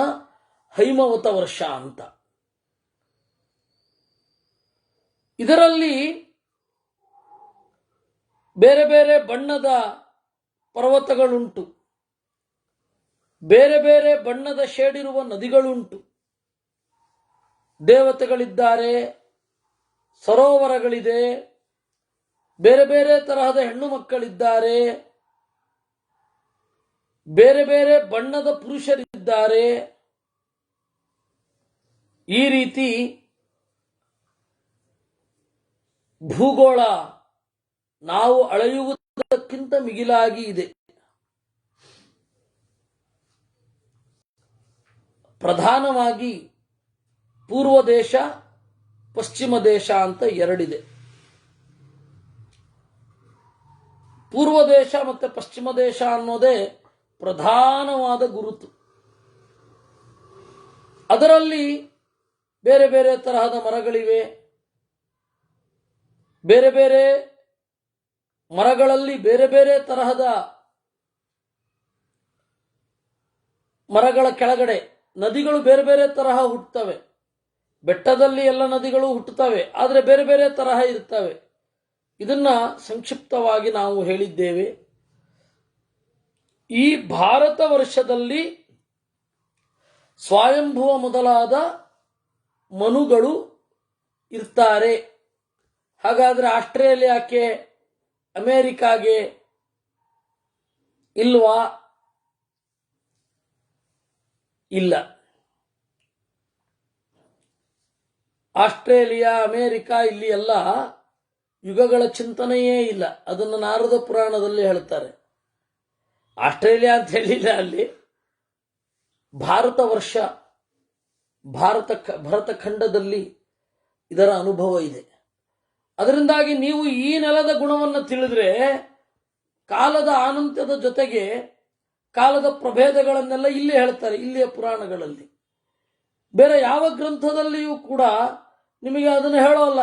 ಹೈಮವತ ವರ್ಷ ಅಂತ. ಇದರಲ್ಲಿ ಬೇರೆ ಬೇರೆ ಬಣ್ಣದ ಪರ್ವತಗಳುಂಟು, ಬೇರೆ ಬೇರೆ ಬಣ್ಣದ ಶೇಡಿರುವ ನದಿಗಳುಂಟು, ದೇವತೆಗಳಿದ್ದಾರೆ, ಸರೋವರಗಳಿದೆ, ಬೇರೆ ಬೇರೆ ತರಹದ ಹೆಣ್ಣು ಮಕ್ಕಳಿದ್ದಾರೆ, ಬೇರೆ ಬೇರೆ ಬಣ್ಣದ ಪುರುಷರಿದ್ದಾರೆ. ಈ ರೀತಿ ಭೂಗೋಳ ನಾವು ಅಳೆಯುವುದಕ್ಕಿಂತ ಮಿಗಿಲಾಗಿ ಇದೆ. ಪ್ರಧಾನವಾಗಿ ಪೂರ್ವ ದೇಶ, ಪಶ್ಚಿಮ ದೇಶ ಅಂತ ಎರಡಿದೆ. ಪೂರ್ವ ದೇಶ ಮತ್ತು ಪಶ್ಚಿಮ ದೇಶ ಅನ್ನೋದೇ ಪ್ರಧಾನವಾದ ಗುರುತು. ಅದರಲ್ಲಿ ಬೇರೆ ಬೇರೆ ತರಹದ ಮರಗಳಿವೆ. ಬೇರೆ ಬೇರೆ ಮರಗಳಲ್ಲಿ ಬೇರೆ ಬೇರೆ ತರಹದ ಮರಗಳ ಕೆಳಗಡೆ ನದಿಗಳು ಬೇರೆ ಬೇರೆ ತರಹ ಹುಟ್ಟುತ್ತವೆ. ಬೆಟ್ಟದಲ್ಲಿ ಎಲ್ಲ ನದಿಗಳು ಹುಟ್ಟುತ್ತವೆ, ಆದರೆ ಬೇರೆ ಬೇರೆ ತರಹ ಇರ್ತವೆ. ಇದನ್ನ ಸಂಕ್ಷಿಪ್ತವಾಗಿ ನಾವು ಹೇಳಿದ್ದೇವೆ. ಈ ಭಾರತ ವರ್ಷದಲ್ಲಿ ಸ್ವಯಂಭುವ ಮೊದಲಾದ ಮನುಗಳು ಇರ್ತಾರೆ. ಹಾಗಾದ್ರೆ ಆಸ್ಟ್ರೇಲಿಯಾಕ್ಕೆ, ಅಮೇರಿಕಾಗೆ ಇಲ್ವಾ? ಇಲ್ಲ. ಆಸ್ಟ್ರೇಲಿಯಾ, ಅಮೇರಿಕಾ ಇಲ್ಲಿ ಎಲ್ಲ ಯುಗಗಳ ಚಿಂತನೆಯೇ ಇಲ್ಲ. ಅದನ್ನು ನಾರದ ಪುರಾಣದಲ್ಲಿ ಹೇಳ್ತಾರೆ. ಆಸ್ಟ್ರೇಲಿಯಾ ಅಂತ ಹೇಳಿಲ್ಲ, ಅಲ್ಲಿ ಭಾರತ ವರ್ಷ, ಭರತ ಖಂಡದಲ್ಲಿ ಇದರ ಅನುಭವ ಇದೆ. ಅದರಿಂದಾಗಿ ನೀವು ಈ ನೆಲದ ಗುಣವನ್ನು ತಿಳಿದ್ರೆ ಕಾಲದ ಅನಂತ್ಯದ ಜೊತೆಗೆ ಕಾಲದ ಪ್ರಭೇದಗಳನ್ನೆಲ್ಲ ಇಲ್ಲೇ ಹೇಳ್ತಾರೆ, ಇಲ್ಲಿಯ ಪುರಾಣಗಳಲ್ಲಿ. ಬೇರೆ ಯಾವ ಗ್ರಂಥದಲ್ಲಿಯೂ ಕೂಡ ನಿಮಗೆ ಅದನ್ನು ಹೇಳೋಲ್ಲ.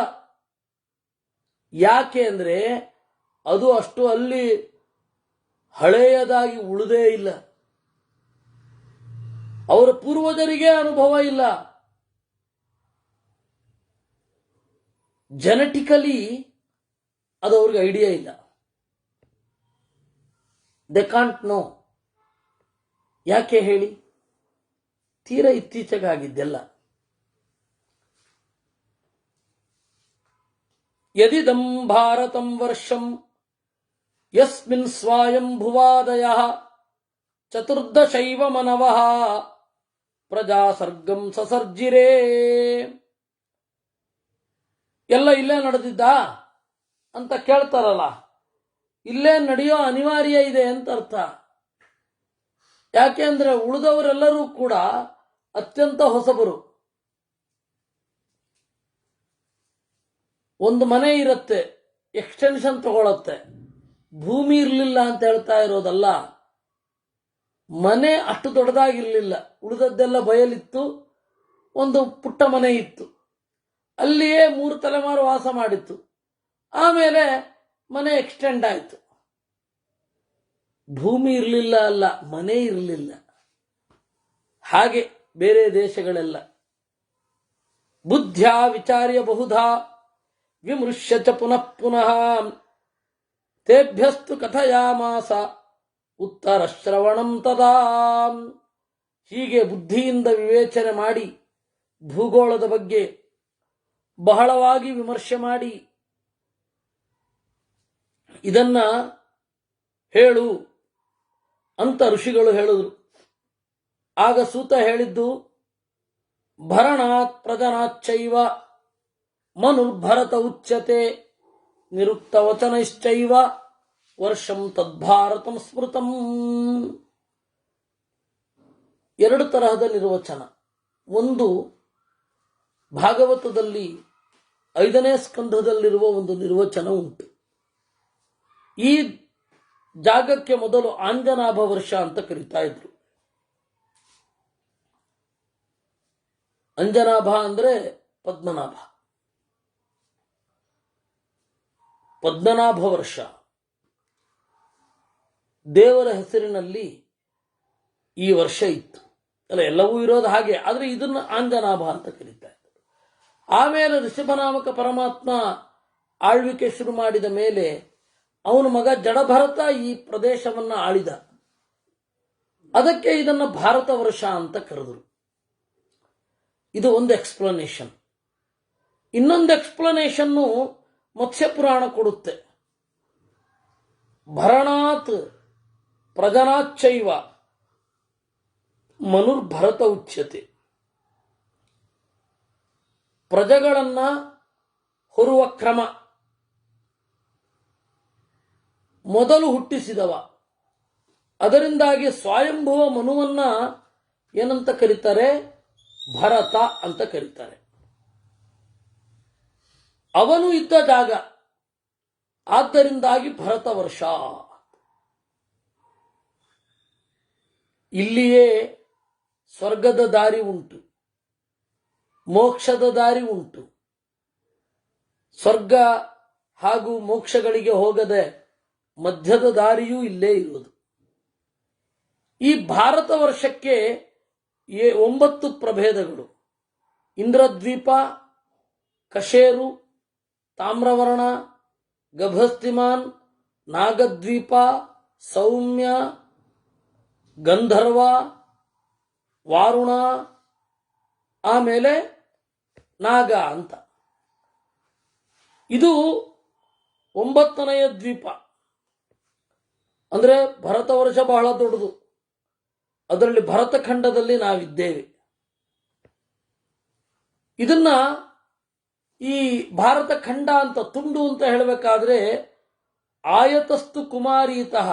ಯಾಕೆ ಅಂದ್ರೆ ಅದು ಅಷ್ಟು ಅಲ್ಲಿ ಹಳೆಯದಾಗಿ ಉಳಿದೇ ಇಲ್ಲ. ಅವರ ಪೂರ್ವಜರಿಗೆ ಅನುಭವ ಇಲ್ಲ. ಜೆನೆಟಿಕಲಿ ಅದು ಅವ್ರಿಗೆ ಐಡಿಯಾ ಇಲ್ಲ. ದೆ ಕಾಂಟ್ ನೋ. ಯಾಕೆ ಹೇಳಿ? ತೀರ ಇತ್ತೀಚೆಗಾಗಿದ್ದೆಲ್ಲ. ಯದಿದಂ ಭಾರತಂ ವರ್ಷಂ ಯಸ್ಮಿನ್ ಸ್ವಯಂಭುವಾದಯಃ ಚತುರ್ದಶೈವ ಮನವಃ ಪ್ರಜಾಸರ್ಗಂ ಸಸರ್ಜಿರೇ. ಎಲ್ಲ ಇಲ್ಲೇ ನಡೆದಿದ್ದ ಅಂತ ಕೇಳ್ತಾರಲ್ಲ, ಇಲ್ಲೇ ನಡೆಯೋ ಅನಿವಾರ್ಯ ಇದೆ ಅಂತ ಅರ್ಥ. ಯಾಕೆ ಅಂದ್ರೆ ಉಳಿದವರೆಲ್ಲರೂ ಕೂಡ ಅತ್ಯಂತ ಹೊಸಬರು. ಒಂದು ಮನೆ ಇರುತ್ತೆ, ಎಕ್ಸ್ಟೆನ್ಷನ್ ತಗೊಳತ್ತೆ. ಭೂಮಿ ಇರಲಿಲ್ಲ ಅಂತ ಹೇಳ್ತಾ ಇರೋದಲ್ಲ, ಮನೆ ಅಷ್ಟು ದೊಡ್ಡದಾಗಿರ್ಲಿಲ್ಲ, ಉಳಿದದ್ದೆಲ್ಲ ಬಯಲಿತ್ತು. ಒಂದು ಪುಟ್ಟ ಮನೆ ಇತ್ತು, ಅಲ್ಲಿಯೇ 3 ತಲೆಮಾರು ವಾಸ ಮಾಡಿತ್ತು. ಆಮೇಲೆ ಮನೆ ಎಕ್ಸ್ಟೆಂಡ್ ಆಯಿತು. ಭೂಮಿ ಇರಲಿಲ್ಲ ಅಲ್ಲ, ಮನೆ ಇರಲಿಲ್ಲ. ಹಾಗೆ ಬೇರೆ ದೇಶಗಳೆಲ್ಲ ಬುದ್ಧ್ಯಾ ವಿಚಾರ್ಯ ಬಹುಧಾ ವಿಮೃಶ್ಯ ಚ ಪುನಃ ಪುನಃ ತೇಭ್ಯಸ್ತು ಕಥಯಾಮಾಸ ಉತ್ತರ ಶ್ರವಣಂ ತದಾ. ಹೀಗೆ ಬುದ್ಧಿಯಿಂದ ವಿವೇಚನೆ ಮಾಡಿ ಭೂಗೋಳದ ಬಗ್ಗೆ ಬಹಳವಾಗಿ ವಿಮರ್ಶೆ ಮಾಡಿ ಇದನ್ನ ಹೇಳು ಅಂತ ಋಷಿಗಳು ಹೇಳಿದ್ರು. ಆಗ ಸೂತ ಹೇಳಿದ್ದು, ಭರಣಾತ್ ಪ್ರಜನಾಚ್ಚೈವ ಮನುರ್ಭರತ ಉಚ್ಯತೆ ನಿರುಕ್ತ ವಚನಶ್ಚೈವ ವರ್ಷಂ ತದ್ಭಾರತಂ ಸ್ಮೃತಂ. 2 ತರಹದ ನಿರ್ವಚನ. ಒಂದು ಭಾಗವತದಲ್ಲಿ 5ನೇ ಸ್ಕಂಧದಲ್ಲಿರುವ ಒಂದು ನಿರ್ವಚನ ಉಂಟು. ಈ ಜಾಗಕ್ಕೆ ಮೊದಲು ಆಂಜನಾಭ ವರ್ಷ ಅಂತ ಕರೀತಾ ಇದ್ರು. ಅಂಜನಾಭ ಅಂದ್ರೆ ಪದ್ಮನಾಭ. ಪದ್ಮನಾಭ ವರ್ಷ ದೇವರ ಹೆಸರಿನಲ್ಲಿ ಈ ವರ್ಷ ಇತ್ತು. ಅಲ್ಲ, ಎಲ್ಲವೂ ಇರೋದು ಹಾಗೆ, ಆದ್ರೆ ಇದನ್ನ ಆಂಜನಾಭ ಅಂತ ಕರೀತಾ ಇದ್ರು. ಆಮೇಲೆ ಋಷಭನಾಮಕ ಪರಮಾತ್ಮ ಆಳ್ವಿಕೆ ಶುರು ಮಾಡಿದ ಮೇಲೆ ಅವನ ಮಗ ಜಡಭರತ ಈ ಪ್ರದೇಶವನ್ನ ಆಳಿದ. ಅದಕ್ಕೆ ಇದನ್ನ ಭಾರತ ವರ್ಷ ಅಂತ ಕರೆದರು. ಇದು ಒಂದು ಎಕ್ಸ್ಪ್ಲನೇಷನ್. ಇನ್ನೊಂದು ಎಕ್ಸ್ಪ್ಲನೇಷನ್ನು ಮತ್ಸ್ಯ ಪುರಾಣ ಕೊಡುತ್ತೆ. ಭರಣಾತ್ ಪ್ರಜನಾಚ್ಚೈವ ಮನುರ್ಭರತ ಉಚ್ಯತೆ. ಪ್ರಜೆಗಳನ್ನ ಹೊರುವ ಕ್ರಮ, ಮೊದಲು ಹುಟ್ಟಿಸಿದವ. ಅದರಿಂದಾಗಿ ಸ್ವಯಂಭುವ ಮನುವನ್ನ ಏನಂತ ಕರೀತಾರೆ? ಭರತ ಅಂತ ಕರೀತಾರೆ. ಅವನು ಇದ್ದ ಜಾಗ, ಆದ್ದರಿಂದಾಗಿ ಭರತ ವರ್ಷ. ಇಲ್ಲಿಯೇ ಸ್ವರ್ಗದ ದಾರಿ ಉಂಟು, ಮೋಕ್ಷದ ದಾರಿ ಉಂಟು. ಸ್ವರ್ಗ ಹಾಗೂ ಮೋಕ್ಷಗಳಿಗೆ ಹೋಗದೆ ಮಧ್ಯದ ದಾರಿಯೂ ಇಲ್ಲೇ ಇರುವುದು. ಈ ಭಾರತ ವರ್ಷಕ್ಕೆ 9 ಪ್ರಭೇದಗಳು: ಇಂದ್ರದ್ವೀಪ, ಕಶೇರು, ತಾಮ್ರವರ್ಣ, ಗಭಸ್ತಿಮಾನ್, ನಾಗದ್ವೀಪ, ಸೌಮ್ಯ, ಗಂಧರ್ವ, ವಾರುಣ, ಆಮೇಲೆ ನಾಗ ಅಂತ. ಇದು 9ನೆಯ ದ್ವೀಪ. ಅಂದ್ರೆ ಭರತ ವರ್ಷ ಬಹಳ ದೊಡ್ಡದು. ಅದರಲ್ಲಿ ಭರತಖಂಡದಲ್ಲಿ ನಾವಿದ್ದೇವೆ. ಇದನ್ನ ಈ ಭಾರತ ಖಂಡ ಅಂತ, ತುಂಡು ಅಂತ ಹೇಳಬೇಕಾದ್ರೆ, ಆಯತಸ್ತು ಕುಮಾರೀತಃ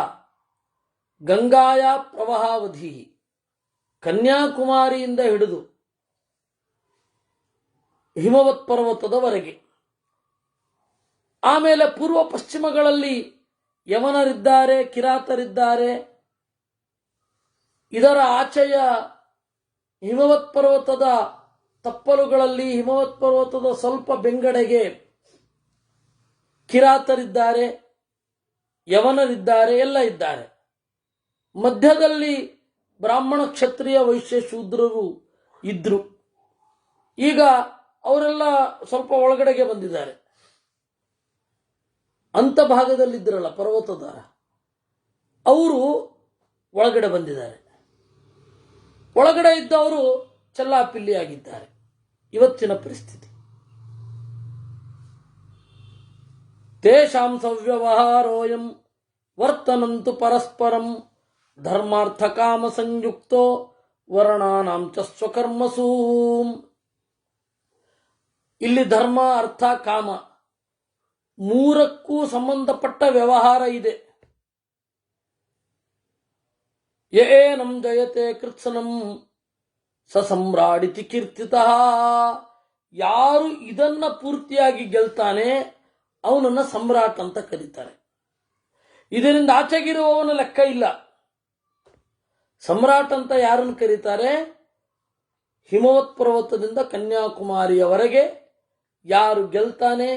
ಗಂಗಾಯ ಪ್ರವಾಹಾವಧಿ, ಕನ್ಯಾಕುಮಾರಿಯಿಂದ ಹಿಡಿದು ಹಿಮವತ್ ಪರ್ವತದವರೆಗೆ. ಆಮೇಲೆ ಪೂರ್ವ ಪಶ್ಚಿಮಗಳಲ್ಲಿ ಯವನರಿದ್ದಾರೆ, ಕಿರಾತರಿದ್ದಾರೆ. ಇದರ ಆಚೆಯ ಹಿಮವತ್ ಪರ್ವತದ ತಪ್ಪಲುಗಳಲ್ಲಿ, ಹಿಮವತ್ ಪರ್ವತದ ಸ್ವಲ್ಪ ಬೆಂಗಡೆಗೆ ಕಿರಾತರಿದ್ದಾರೆ, ಯವನರಿದ್ದಾರೆ, ಎಲ್ಲ ಇದ್ದಾರೆ. ಮಧ್ಯದಲ್ಲಿ ಬ್ರಾಹ್ಮಣ, ಕ್ಷತ್ರಿಯ, ವೈಶ್ಯ, ಶೂದ್ರರು ಇದ್ರು. ಈಗ ಅವರೆಲ್ಲ ಸ್ವಲ್ಪ ಒಳಗಡೆಗೆ ಬಂದಿದ್ದಾರೆ. ಅಂತ ಭಾಗದಲ್ಲಿದ್ದರಲ್ಲ ಪರ್ವತದ, ಅವರು ಒಳಗಡೆ ಬಂದಿದ್ದಾರೆ. ಒಳಗಡೆ ಇದ್ದವರು ಚೆಲ್ಲಾಪಿಲ್ಲಿಯಾಗಿದ್ದಾರೆ. ಇವತ್ತಿನ ಪರಿಸ್ಥಿತಿ. ತೇಷಾಂ ಸವ್ಯವಹಾರೋಯಂ ವರ್ತನಂತು ಪರಸ್ಪರಂ ಧರ್ಮಾರ್ಥ ಕಾಮ ಸಂಯುಕ್ತೋ ವರ್ಣಾನಾಂ ಚ ಸ್ವಕರ್ಮಸೂ. ಇಲ್ಲಿ ಧರ್ಮ, ಅರ್ಥ, ಕಾಮ ಮೂರಕ್ಕೂ ಸಂಬಂಧಪಟ್ಟ ವ್ಯವಹಾರ ಇದೆ. ಯೇನಂ ಜಯತೆ ಕೃತ್ಸನಂ ಸ ಸಮ್ರಾಡಿತಿ ಕೀರ್ತಿತಃ. ಯಾರು ಇದನ್ನ ಪೂರ್ತಿಯಾಗಿ ಗೆಲ್ತಾನೆ ಅವನನ್ನ ಸಮ್ರಾಟ್ ಅಂತ ಕರೀತಾರೆ. ಇದರಿಂದ ಆಚೆಗಿರುವವನ ಲೆಕ್ಕ ಇಲ್ಲ. ಸಮ್ರಾಟ್ ಅಂತ ಯಾರನ್ನು ಕರೀತಾರೆ? ಹಿಮವತ್ ಪರ್ವತದಿಂದ ಕನ್ಯಾಕುಮಾರಿಯವರೆಗೆ ಯಾರು ಗೆಲ್ತಾನೆ,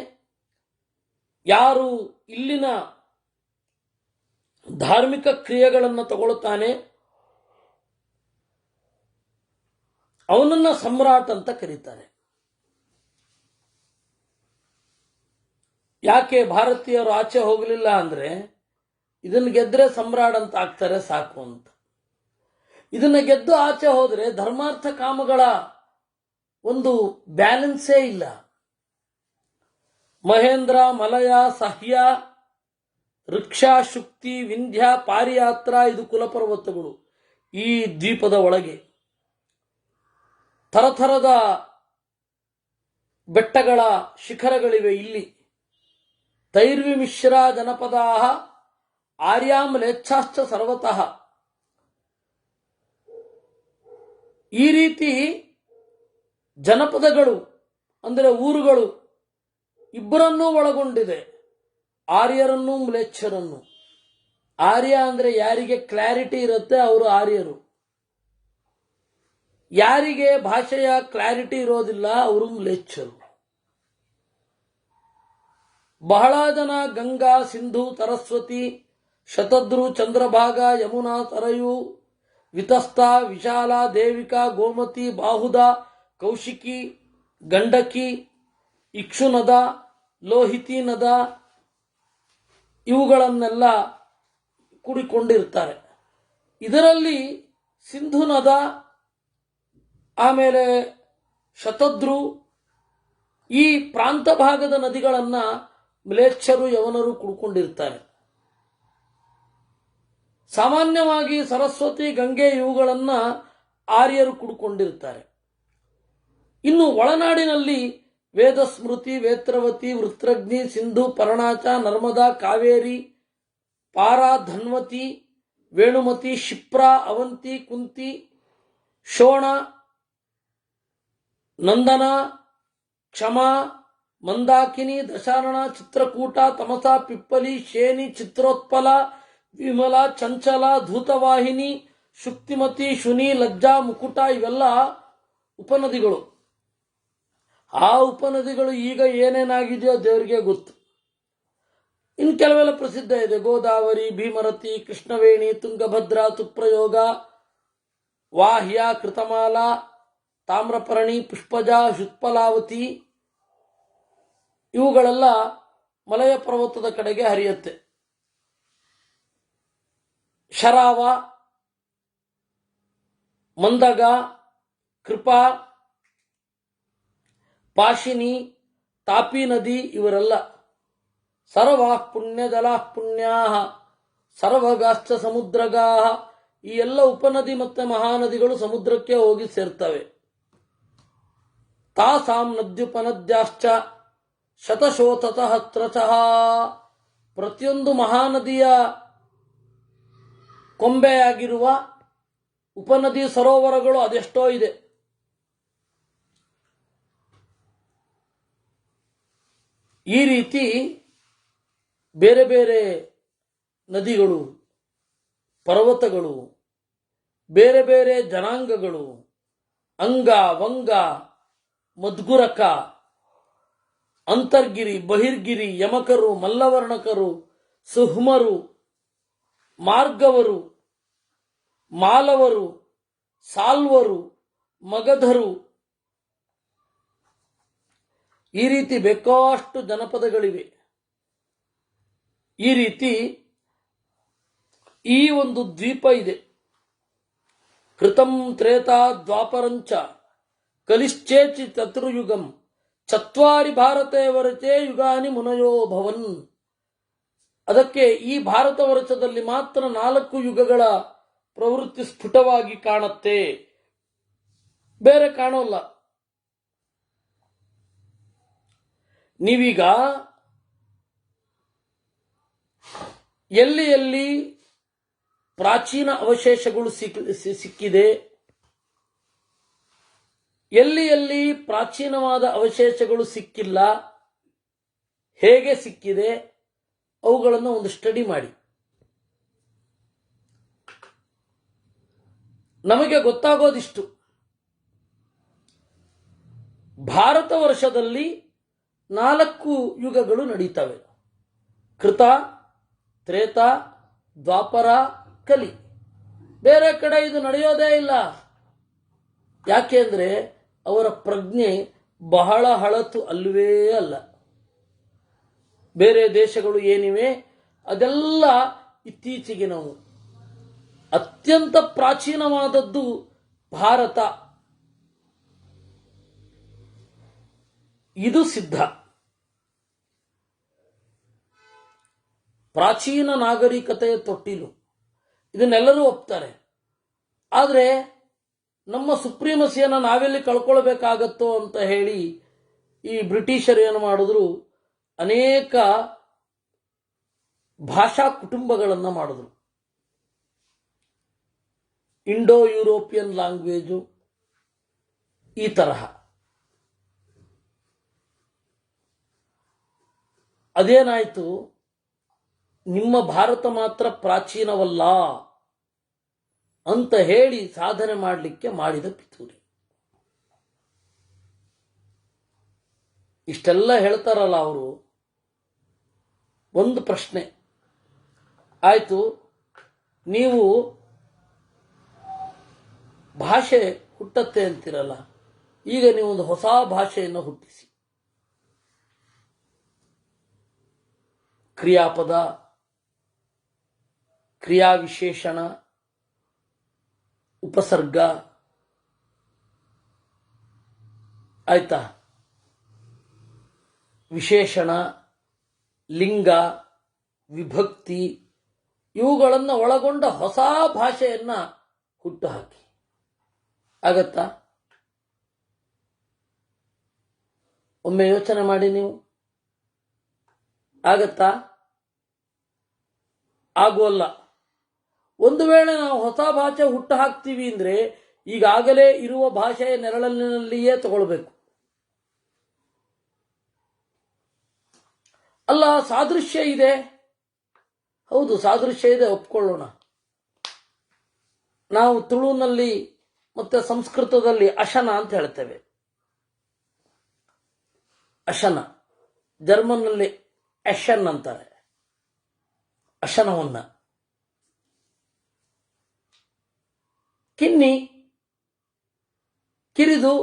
ಯಾರು ಇಲ್ಲಿನ ಧಾರ್ಮಿಕ ಕ್ರಿಯೆಗಳನ್ನು ತಗೊಳ್ತಾನೆ, ಅವನನ್ನ ಸಮ್ರಾಟ್ ಅಂತ ಕರೀತಾರೆ. ಯಾಕೆ ಭಾರತೀಯರು ಆಚೆ ಹೋಗಲಿಲ್ಲ ಅಂದ್ರೆ, ಇದನ್ನು ಗೆದ್ರೆ ಸಮ್ರಾಟ್ ಅಂತ ಆಗ್ತಾರೆ ಸಾಕು ಅಂತ. ಇದನ್ನ ಗೆದ್ದು ಆಚೆ ಹೋದ್ರೆ ಧರ್ಮಾರ್ಥ ಕಾಮಗಳ ಒಂದು ಬ್ಯಾಲೆನ್ಸೇ ಇಲ್ಲ. ಮಹೇಂದ್ರ, ಮಲಯ, ಸಹ್ಯ, ಋಕ್ಷಾ, ಶುಕ್ತಿ, ವಿಂಧ್ಯ, ಪಾರಿಯಾತ್ರ ಇದು ಕುಲಪರ್ವತಗಳು. ಈ ದ್ವೀಪದ ಒಳಗೆ ಥರಥರದ ಬೆಟ್ಟಗಳ ಶಿಖರಗಳಿವೆ. ಇಲ್ಲಿ ತೈರ್ವಿಮಿಶ್ರ ಜನಪದಾ ಆರ್ಯಾಂ ಲೇಚ್ಛಾಶ್ಚ ಸರ್ವತಃ. ಈ ರೀತಿ ಜನಪದಗಳು ಅಂದರೆ ಊರುಗಳು ಇಬ್ಬರನ್ನೂ ಒಳಗೊಂಡಿದೆ, ಆರ್ಯರನ್ನು ಮ್ಲೇಚ್ಛರನ್ನು. ಆರ್ಯ ಅಂದ್ರೆ ಯಾರಿಗೆ ಕ್ಲಾರಿಟಿ ಇರುತ್ತೆ ಅವರು ಆರ್ಯರು, ಯಾರಿಗೆ ಭಾಷೆಯ ಕ್ಲಾರಿಟಿ ಇರೋದಿಲ್ಲ ಅವರು ಮ್ಲೇಚ್ಛರು. ಬಹಳ ಜನ ಗಂಗಾ, ಸಿಂಧು, ಸರಸ್ವತಿ, ಶತದ್ರು, ಚಂದ್ರಭಾಗ, ಯಮುನಾ, ಸರಯು, ವಿತಸ್ತಾ, ವಿಶಾಲ, ದೇವಿಕಾ, ಗೋಮತಿ, ಬಾಹುದ, ಕೌಶಿಕಿ, ಗಂಡಕಿ, ಇಕ್ಷುನದ, ಲೋಹಿತಿ ನದ ಇವುಗಳನ್ನೆಲ್ಲ ಕೂಡಿಕೊಂಡಿರ್ತಾರೆ. ಇದರಲ್ಲಿ ಸಿಂಧು ನದ, ಆಮೇಲೆ ಶತದ್ರು, ಈ ಪ್ರಾಂತ ಭಾಗದ ನದಿಗಳನ್ನ ಮ್ಲೇಚ್ಛರು, ಯವನರು ಕುಡ್ಕೊಂಡಿರ್ತಾರೆ. ಸಾಮಾನ್ಯವಾಗಿ ಸರಸ್ವತಿ, ಗಂಗೆ ಇವುಗಳನ್ನ ಆರ್ಯರು ಕುಡ್ಕೊಂಡಿರ್ತಾರೆ. ಇನ್ನು ಒಳನಾಡಿನಲ್ಲಿ ವೇದ ಸ್ಮೃತಿ, ವೇತ್ರವತಿ, ವೃತ್ರಗ್ನಿ, ಸಿಂಧು, ಪರ್ಣಾಚ, ನರ್ಮದಾ, ಕಾವೇರಿ, ಪಾರಾ, ಧನ್ವತಿ, ವೇಣುಮತಿ, ಶಿಪ್ರಾ, ಅವಂತಿ, ಕುಂತಿ, ಶೋಣ, ನಂದನ, ಕ್ಷಮಾ, ಮಂದಾಕಿನಿ, ದಶಾರಣ, ಚಿತ್ರಕೂಟ, ತಮಸ, ಪಿಪ್ಪಲಿ, ಶೇನಿ, ಚಿತ್ರೋತ್ಪಲ, ವಿಮಲ, ಚಂಚಲ, ಧೂತವಾಹಿನಿ, ಶುಕ್ತಿಮತಿ, ಶುನಿ, ಲಜ್ಜಾ, ಮುಕುಟ ಇವೆಲ್ಲ ಉಪನದಿಗಳು. ಆ ಉಪನದಿಗಳು ಈಗ ಏನೇನಾಗಿದೆಯೋ ದೇವರಿಗೆ ಗೊತ್ತು. ಇನ್ನು ಕೆಲವೆಲ್ಲ ಪ್ರಸಿದ್ಧ ಇದೆ: ಗೋದಾವರಿ, ಭೀಮರತಿ, ಕೃಷ್ಣವೇಣಿ, ತುಂಗಭದ್ರಾ, ತುಪ್ರಯೋಗ, ವಾಹ್ಯ, ಕೃತಮಾಲ, ತಾಮ್ರಪರ್ಣಿ, ಪುಷ್ಪಜ, ಶುತ್ಪಲಾವತಿ ಇವುಗಳೆಲ್ಲ ಮಲಯ ಪರ್ವತದ ಕಡೆಗೆ ಹರಿಯುತ್ತೆ. ಶರಾವ, ಮಂದಗ, ಕೃಪಾ, ಪಾಶಿನಿ, ತಾಪಿ ನದಿ ಇವರೆಲ್ಲ ಸರ್ವಾ ಪುಣ್ಯಜಲಾ ಪುಣ್ಯಾ ಸರ್ವಗಾಶ್ಚ ಸಮುದ್ರಗಾ. ಈ ಎಲ್ಲ ಉಪನದಿ ಮತ್ತೆ ಮಹಾನದಿಗಳು ಸಮುದ್ರಕ್ಕೆ ಹೋಗಿ ಸೇರ್ತವೆ. ತಾಸಾಂ ನದ್ಯುಪನದ್ಯಾಶ್ಚ ಶತಶೋತಸಹಸ್ರಶಃ. ಪ್ರತಿಯೊಂದು ಮಹಾನದಿಯ ಕೊಂಬೆಯಾಗಿರುವ ಉಪನದಿ ಸರೋವರಗಳು ಅದೆಷ್ಟೋ ಇದೆ. ಈ ರೀತಿ ಬೇರೆ ಬೇರೆ ನದಿಗಳು, ಪರ್ವತಗಳು, ಬೇರೆ ಬೇರೆ ಜನಾಂಗಗಳು, ಅಂಗ, ವಂಗ, ಮದ್ಗುರಕ, ಅಂತರ್ಗಿರಿ, ಬಹಿರ್ಗಿರಿ, ಯಮಕರು, ಮಲ್ಲವರ್ಣಕರು, ಸುಹ್ಮರು, ಮಾರ್ಗವರು, ಮಾಲವರು, ಸಾಲ್ವರು, ಮಗಧರು, ಈ ರೀತಿ ಬೇಕಾಷ್ಟು ಜನಪದಗಳಿವೆ. ಈ ರೀತಿ ಈ ಒಂದು ದ್ವೀಪ ಇದೆ. ಕೃತಂ ತ್ರೇತಾ ದ್ವಾಪರಂಚ ಕಲಿಶ್ಚೇಚಿ ಚತುರ್ಯುಗಂ ಚತ್ವಾರಿ ಭಾರತೇ ವರಚೆ ಯುಗಾನಿ ಮುನಯೋ ಭವನ್. ಅದಕ್ಕೆ ಈ ಭಾರತ ವರ್ಷದಲ್ಲಿ ಮಾತ್ರ 4 ಯುಗಗಳ ಪ್ರವೃತ್ತಿ ಸ್ಫುಟವಾಗಿ ಕಾಣುತ್ತೆ, ಬೇರೆ ಕಾಣೋಲ್ಲ. ನೀವೀಗ ಎಲ್ಲಿ ಎಲ್ಲಿ ಪ್ರಾಚೀನ ಅವಶೇಷಗಳು ಸಿಕ್ಕಿದೆ, ಎಲ್ಲಿ ಎಲ್ಲಿ ಪ್ರಾಚೀನವಾದ ಅವಶೇಷಗಳು ಸಿಕ್ಕಿಲ್ಲ, ಹೇಗೆ ಸಿಕ್ಕಿದೆ, ಅವುಗಳನ್ನು ಒಂದು ಸ್ಟಡಿ ಮಾಡಿ. ನಮಗೆ ಗೊತ್ತಾಗೋದಿಷ್ಟು: ಭಾರತ ವರ್ಷದಲ್ಲಿ 4 ಯುಗಗಳು ನಡೀತವೆ. ಕೃತ, ತ್ರೇತ, ದ್ವಾಪರ, ಕಲಿ. ಬೇರೆ ಕಡೆ ಇದು ನಡೆಯೋದೇ ಇಲ್ಲ. ಯಾಕೆಂದ್ರೆ ಅವರ ಪ್ರಜ್ಞೆ ಬಹಳ ಹಳತು ಅಲ್ವೇ ಅಲ್ಲ. ಬೇರೆ ದೇಶಗಳು ಏನಿವೆ ಅದೆಲ್ಲ ಇತ್ತೀಚೆಗಿನವು. ಅತ್ಯಂತ ಪ್ರಾಚೀನವಾದದ್ದು ಭಾರತ. ಇದು ಸಿದ್ಧ. ಪ್ರಾಚೀನ ನಾಗರಿಕತೆಯ ತೊಟ್ಟಿಲು, ಇದನ್ನೆಲ್ಲರೂ ಒಪ್ತಾರೆ. ಆದರೆ ನಮ್ಮ ಸುಪ್ರೀಮಸಿಯನ್ನು ನಾವೆಲ್ಲಿ ಕಳ್ಕೊಳ್ಬೇಕಾಗತ್ತೋ ಅಂತ ಹೇಳಿ ಈ ಬ್ರಿಟಿಷರು ಏನು ಮಾಡಿದ್ರು, ಅನೇಕ ಭಾಷಾ ಕುಟುಂಬಗಳನ್ನು ಮಾಡಿದ್ರು. ಇಂಡೋ ಯುರೋಪಿಯನ್ ಲ್ಯಾಂಗ್ವೇಜು ಈ ತರಹ. ಅದೇನಾಯ್ತು, ನಿಮ್ಮ ಭಾರತ ಮಾತ್ರ ಪ್ರಾಚೀನವಲ್ಲ ಅಂತ ಹೇಳಿ ಸಾಧನೆ ಮಾಡಲಿಕ್ಕೆ ಮಾಡಿದ ಪಿತೂರಿ. ಇಷ್ಟೆಲ್ಲ ಹೇಳ್ತಾರಲ್ಲ ಅವರು. ಒಂದು ಪ್ರಶ್ನೆ ಆಯ್ತು, ನೀವು ಭಾಷೆ ಹುಟ್ಟತ್ತೆ ಅಂತಿರಲ್ಲ, ಈಗ ನೀವು ಒಂದು ಹೊಸ ಭಾಷೆಯನ್ನು ಹುಟ್ಟಿಸಿ. ಕ್ರಿಯಾಪದ, ಕ್ರಿಯಾವಿಶೇಷಣ, ಉಪಸರ್ಗ, ಆಯ್ತಾ, ವಿಶೇಷಣ, ಲಿಂಗ, ವಿಭಕ್ತಿ ಇವುಗಳನ್ನು ಒಳಗೊಂಡ ಹೊಸ ಭಾಷೆಯನ್ನ ಹುಟ್ಟುಹಾಕಿ. ಆಗತ್ತಾ? ಒಮ್ಮೆ ಯೋಚನೆ ಮಾಡಿ ನೀವು. ಆಗತ್ತಾ? ಆಗೋಲ್ಲ. ಒಂದು ವೇಳೆ ನಾವು ಹೊಸ ಭಾಷೆ ಹುಟ್ಟು ಹಾಕ್ತೀವಿ ಅಂದ್ರೆ ಈಗಾಗಲೇ ಇರುವ ಭಾಷೆಯ ನೆರಳಿನಲ್ಲಿಯೇ ತಗೊಳ್ಬೇಕು. ಅಲ್ಲ, ಸಾದೃಶ್ಯ ಇದೆ, ಹೌದು ಸಾದೃಶ್ಯ ಇದೆ, ಒಪ್ಕೊಳ್ಳೋಣ. ನಾವು ತುಳುನಲ್ಲಿ ಮತ್ತೆ ಸಂಸ್ಕೃತದಲ್ಲಿ ಅಶನ ಅಂತ ಹೇಳ್ತೇವೆ. ಅಶನ, ಜರ್ಮನ್ನಲ್ಲಿ ಎಶನ್ ಅಂತಾರೆ ಅಶನವನ್ನ. ಕಿನ್ನಿ, ಕಿರಿದು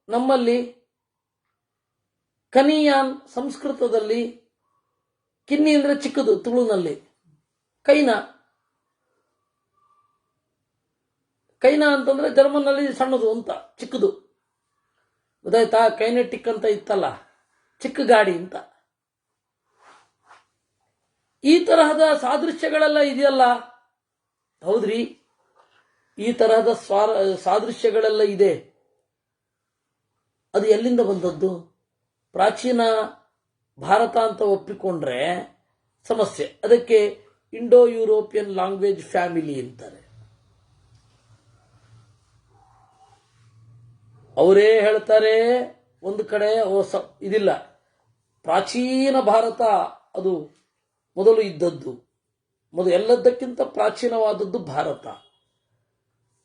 ನಮ್ಮಲ್ಲಿ, ಕನಿಯಾನ್ ಸಂಸ್ಕೃತದಲ್ಲಿ, ಕಿನ್ನಿ ಅಂದ್ರೆ ಚಿಕ್ಕದು ತುಳುನಲ್ಲಿ, ಕೈನ, ಕೈನ ಅಂತಂದ್ರೆ ಜರ್ಮನ್ನಲ್ಲಿ ಸಣ್ಣದು ಅಂತ, ಚಿಕ್ಕದು. ಗೊತ್ತಾಯ್ತಾ? ಕೈನೆಟಿಕ್ ಅಂತ ಇತ್ತಲ್ಲ, ಚಿಕ್ಕ ಗಾಡಿ ಅಂತ. ಈ ತರಹದ ಸಾದೃಶ್ಯಗಳೆಲ್ಲ ಇದೆಯಲ್ಲ. ಹೌದ್ರಿ, ಈ ತರಹದ ಸಾದೃಶ್ಯಗಳೆಲ್ಲ ಇದೆ. ಅದು ಎಲ್ಲಿಂದ ಬಂದದ್ದು? ಪ್ರಾಚೀನ ಭಾರತ ಅಂತ ಒಪ್ಪಿಕೊಂಡ್ರೆ ಸಮಸ್ಯೆ. ಅದಕ್ಕೆ ಇಂಡೋ ಯುರೋಪಿಯನ್ ಲ್ಯಾಂಗ್ವೇಜ್ ಫ್ಯಾಮಿಲಿ ಅಂತಾರೆ. ಅವರೇ ಹೇಳ್ತಾರೆ ಒಂದು ಕಡೆ ಇದಿಲ್ಲ, ಪ್ರಾಚೀನ ಭಾರತ ಅದು ಮೊದಲು ಇದ್ದದ್ದು, ಎಲ್ಲದಕ್ಕಿಂತ ಪ್ರಾಚೀನವಾದದ್ದು ಭಾರತ.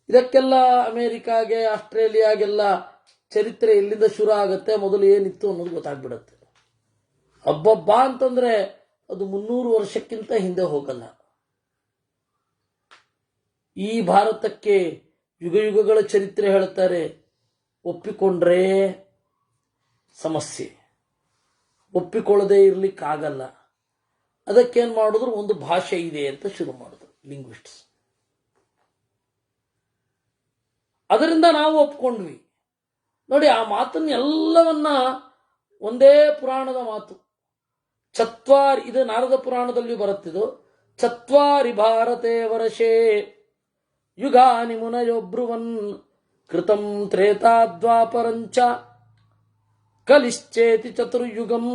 ಇದಕ್ಕೆಲ್ಲ ಅಮೆರಿಕಾಗೆ, ಆಸ್ಟ್ರೇಲಿಯಾಗೆಲ್ಲ ಚರಿತ್ರೆ ಎಲ್ಲಿಂದ ಶುರು ಆಗತ್ತೆ, ಮೊದಲು ಏನಿತ್ತು ಅನ್ನೋದು ಗೊತ್ತಾಗ್ಬಿಡತ್ತೆ. ಹಬ್ಬಬ್ಬಾ ಅಂತಂದ್ರೆ ಅದು 300 ವರ್ಷಕ್ಕಿಂತ ಹಿಂದೆ ಹೋಗಲ್ಲ. ಈ ಭಾರತಕ್ಕೆ ಯುಗ ಯುಗಗಳ ಚರಿತ್ರೆ ಹೇಳ್ತಾರೆ. ಒಪ್ಪಿಕೊಂಡ್ರೆ ಸಮಸ್ಯೆ, ಒಪ್ಪಿಕೊಳ್ಳದೆ ಇರ್ಲಿಕ್ಕಾಗಲ್ಲ. ಅದಕ್ಕೇನ್ ಮಾಡಿದ್ರು, ಒಂದು ಭಾಷೆ ಇದೆ ಅಂತ ಶುರು ಮಾಡಿದ್ರು ಲಿಂಗ್ವಿಸ್ಟ್ಸ್. ಅದರಿಂದ ನಾವು ಒಪ್ಕೊಂಡ್ವಿ. ನೋಡಿ, ಆ ಮಾತನ್ನ ಎಲ್ಲವನ್ನ ಒಂದೇ ಪುರಾಣದ ಮಾತು. ಚತ್ವಾರಿ, ಇದು ನಾರದ ಪುರಾಣದಲ್ಲಿ ಬರುತ್ತಿದ್ದು, ಚತ್ವಾರಿ ಭಾರತೇ ವರ್ಷೇ ಯುಗಾನಿ ಮುನಯೊಬ್ರುವನ್ ಕೃತಂ ತ್ರೇತಾದ್ವಾಪರಂಚ ಕಲಿಶ್ಚೇತಿ ಚತುರ್ಯುಗಂ.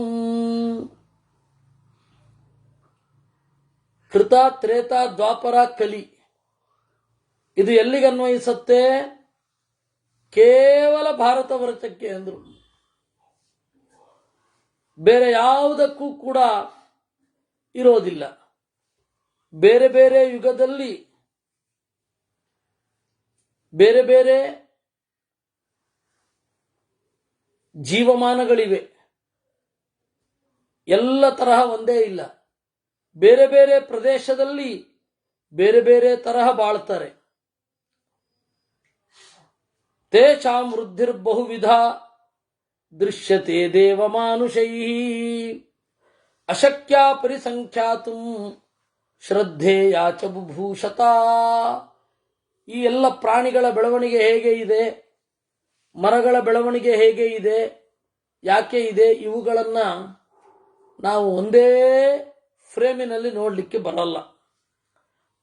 ಕೃತ, ತ್ರೇತ, ದ್ವಾಪರ, ಕಲಿ, ಇದು ಎಲ್ಲಿಗೆ ಅನ್ವಯಿಸುತ್ತೆ? ಕೇವಲ ಭಾರತ ವರ್ಷಕ್ಕೆ ಅಂದ್ರು. ಬೇರೆ ಯಾವುದಕ್ಕೂ ಕೂಡ ಇರೋದಿಲ್ಲ. ಬೇರೆ ಬೇರೆ ಯುಗದಲ್ಲಿ ಬೇರೆ ಬೇರೆ ಜೀವಮಾನಗಳಿವೆ. ಎಲ್ಲ ತರಹ ಒಂದೇ ಇಲ್ಲ. ಬೇರೆ ಬೇರೆ ಪ್ರದೇಶದಲ್ಲಿ ಬೇರೆ ಬೇರೆ ತರಹ ಬಾಳ್ತಾರೆ. ತೇಷಾಂ ವೃದ್ಧಿರ್ಬಹುವಿಧ ದೃಶ್ಯತೆ ದೇವಮಾನುಷೈ ಅಶಕ್ಯ ಪರಿಸಂಖ್ಯಾತುಂ ಶ್ರದ್ಧೇಯ ಚ ಬುಭೂಷತ. ಈ ಎಲ್ಲ ಪ್ರಾಣಿಗಳ ಬೆಳವಣಿಗೆ ಹೇಗೆ ಇದೆ, ಮರಗಳ ಬೆಳವಣಿಗೆ ಹೇಗೆ ಇದೆ, ಯಾಕೆ ಇದೆ, ಇವುಗಳನ್ನ ನಾವು ಒಂದೇ ಫ್ರೇಮಿನಲ್ಲಿ ನೋಡಲಿಕ್ಕೆ ಬರಲ್ಲ.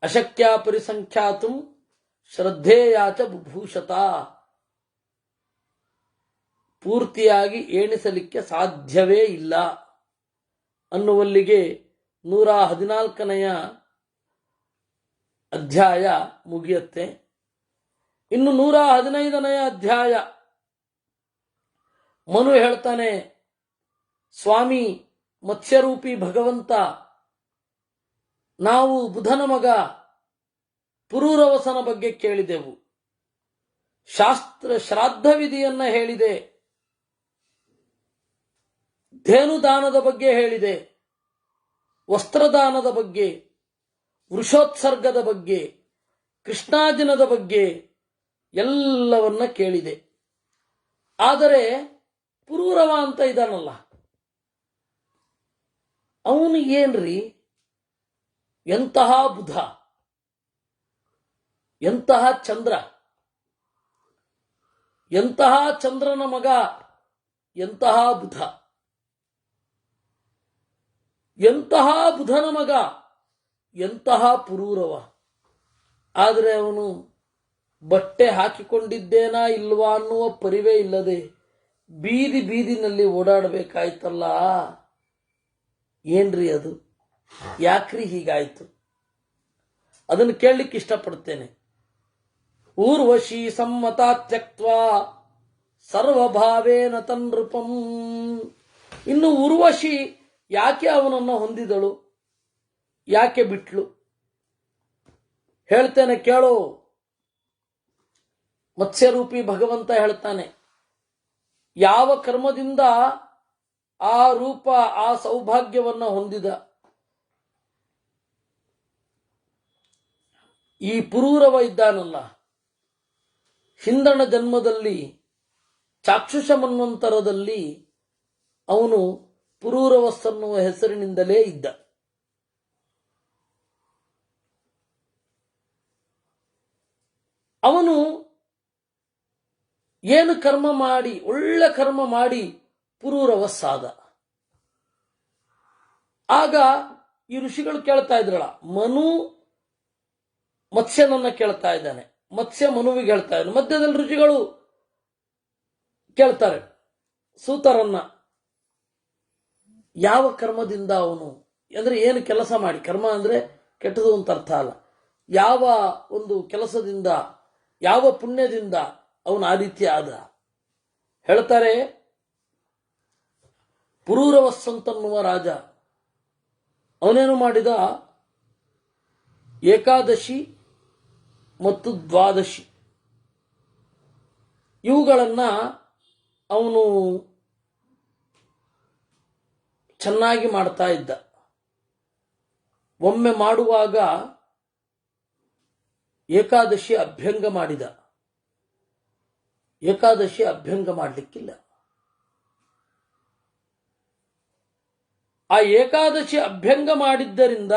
ಅಶಕ್ಯ ಪರಿಸಂಖ್ಯಾತುಂ ಶ್ರದ್ಧೇಯ ಚ ಬುಭೂಷತ. ಪೂರ್ತಿಯಾಗಿ ಎಣಿಸಲಿಕ್ಕೆ ಸಾಧ್ಯವೇ ಇಲ್ಲ ಅನ್ನುವಲ್ಲಿಗೆ 114ನೆಯ ಅಧ್ಯಾಯ ಮುಗಿಯುತ್ತೆ. ಇನ್ನು 115ನೆಯ ಅಧ್ಯಾಯ. ಮನು ಹೇಳ್ತಾನೆ, ಸ್ವಾಮಿ ಮತ್ಸ್ಯರೂಪಿ ಭಗವಂತ, ನಾವು ಬುಧನ ಮಗ ಪುರೂರವಸನ ಬಗ್ಗೆ ಕೇಳಿದೆವು, ಶ್ರಾದ್ದ ವಿಧಿಯನ್ನ ಹೇಳಿದೆ, ಧೇನುದಾನದ ಬಗ್ಗೆ ಹೇಳಿದೆ, ವಸ್ತ್ರದಾನದ ಬಗ್ಗೆ, ವೃಷೋತ್ಸರ್ಗದ ಬಗ್ಗೆ, ಕೃಷ್ಣಾಜಿನದ ಬಗ್ಗೆ ಎಲ್ಲವನ್ನ ಕೇಳಿದೆ. ಆದರೆ ಪುರೂರವ ಅಂತ ಇದಾನಲ್ಲ, ಅವನು ಏನ್ರಿ, ಎಂತಹ ಬುಧ, ಎಂತಹ ಚಂದ್ರ, ಎಂತಹ ಚಂದ್ರನ ಮಗ, ಎಂತಹ ಬುಧ, ಎಂತಹ ಬುಧನ ಮಗ, ಎಂತಹ ಪುರೂರವ. ಆದರೆ ಅವನು ಬಟ್ಟೆ ಹಾಕಿಕೊಂಡಿದ್ದೇನಾ ಇಲ್ವಾ ಅನ್ನುವ ಪರಿವೇ ಇಲ್ಲದೆ ಬೀದಿ ಬೀದಿನಲ್ಲಿ ಓಡಾಡಬೇಕಾಯ್ತಲ್ಲ. ಏನ್ರಿ ಅದು? ಯಾಕ್ರಿ ಹೀಗಾಯ್ತು? ಅದನ್ನು ಕೇಳಲಿಕ್ಕೆ ಇಷ್ಟಪಡ್ತೇನೆ. ಊರ್ವಶಿ ಸಮ್ಮತ ತ್ಯಕ್ತ್ವಾ ಸರ್ವಭಾವೇನ ತನ್ನೃಪಂ. ಇನ್ನು ಊರ್ವಶಿ ಯಾಕೆ ಅವನನ್ನು ಹೊಂದಿದಳು, ಯಾಕೆ ಬಿಟ್ಲು? ಹೇಳ್ತೇನೆ ಕೇಳೋ. ಮತ್ಸ್ಯರೂಪಿ ಭಗವಂತ ಹೇಳ್ತಾನೆ, ಯಾವ ಕರ್ಮದಿಂದ ಆ ರೂಪ ಆ ಸೌಭಾಗ್ಯವನ್ನು ಹೊಂದಿದ, ಈ ಪುರೂರವ ಇದ್ದಾನಲ್ಲ, ಹಿಂದಣ ಜನ್ಮದಲ್ಲಿ ಚಾಕ್ಷುಷ ಮನ್ವಂತರದಲ್ಲಿ ಅವನು ಪುರೂರವಸ್ಸನ್ನುವ ಹೆಸರಿನಿಂದಲೇ ಇದ್ದ. ಅವನು ಏನು ಕರ್ಮ ಮಾಡಿ, ಒಳ್ಳೆ ಕರ್ಮ ಮಾಡಿ ಪುರೂರವಸ್ಸಾದ. ಆಗ ಈ ಋಷಿಗಳು ಕೇಳ್ತಾ ಇದ್ರಲ್ಲ, ಮನು ಮತ್ಸ್ಯನನ್ನ ಕೇಳ್ತಾ ಇದ್ದಾನೆ, ಮತ್ಸ್ಯ ಮನುವಿಗೆ ಹೇಳ್ತಾ ಇದ್ದಾನೆ. ಮಧ್ಯದಲ್ಲಿ ಋಷಿಗಳು ಕೇಳ್ತಾರೆ ಸೂತರನ್ನ, ಯಾವ ಕರ್ಮದಿಂದ ಅವನು, ಅಂದ್ರೆ ಏನು ಕೆಲಸ ಮಾಡಿ, ಕರ್ಮ ಅಂದ್ರೆ ಕೆಟ್ಟದು ಅಂತ ಅರ್ಥ ಅಲ್ಲ, ಯಾವ ಒಂದು ಕೆಲಸದಿಂದ, ಯಾವ ಪುಣ್ಯದಿಂದ ಅವನು ಆ ರೀತಿ ಆದ. ಹೇಳ್ತಾರೆ, ಪುರೂರವಸ್ಸಂತನ್ನುವ ರಾಜ ಅವನೇನು ಮಾಡಿದ, ಏಕಾದಶಿ ಮತ್ತು ದ್ವಾದಶಿ ಇವುಗಳನ್ನ ಅವನು ಚೆನ್ನಾಗಿ ಮಾಡ್ತಾ ಇದ್ದ. ಒಮ್ಮೆ ಮಾಡುವಾಗ ಏಕಾದಶಿ ಅಭ್ಯಂಗ ಮಾಡಿದ. ಏಕಾದಶಿ ಅಭ್ಯಂಗ ಮಾಡಲಿಕ್ಕಿಲ್ಲ. ಆ ಏಕಾದಶಿ ಅಭ್ಯಂಗ ಮಾಡಿದ್ದರಿಂದ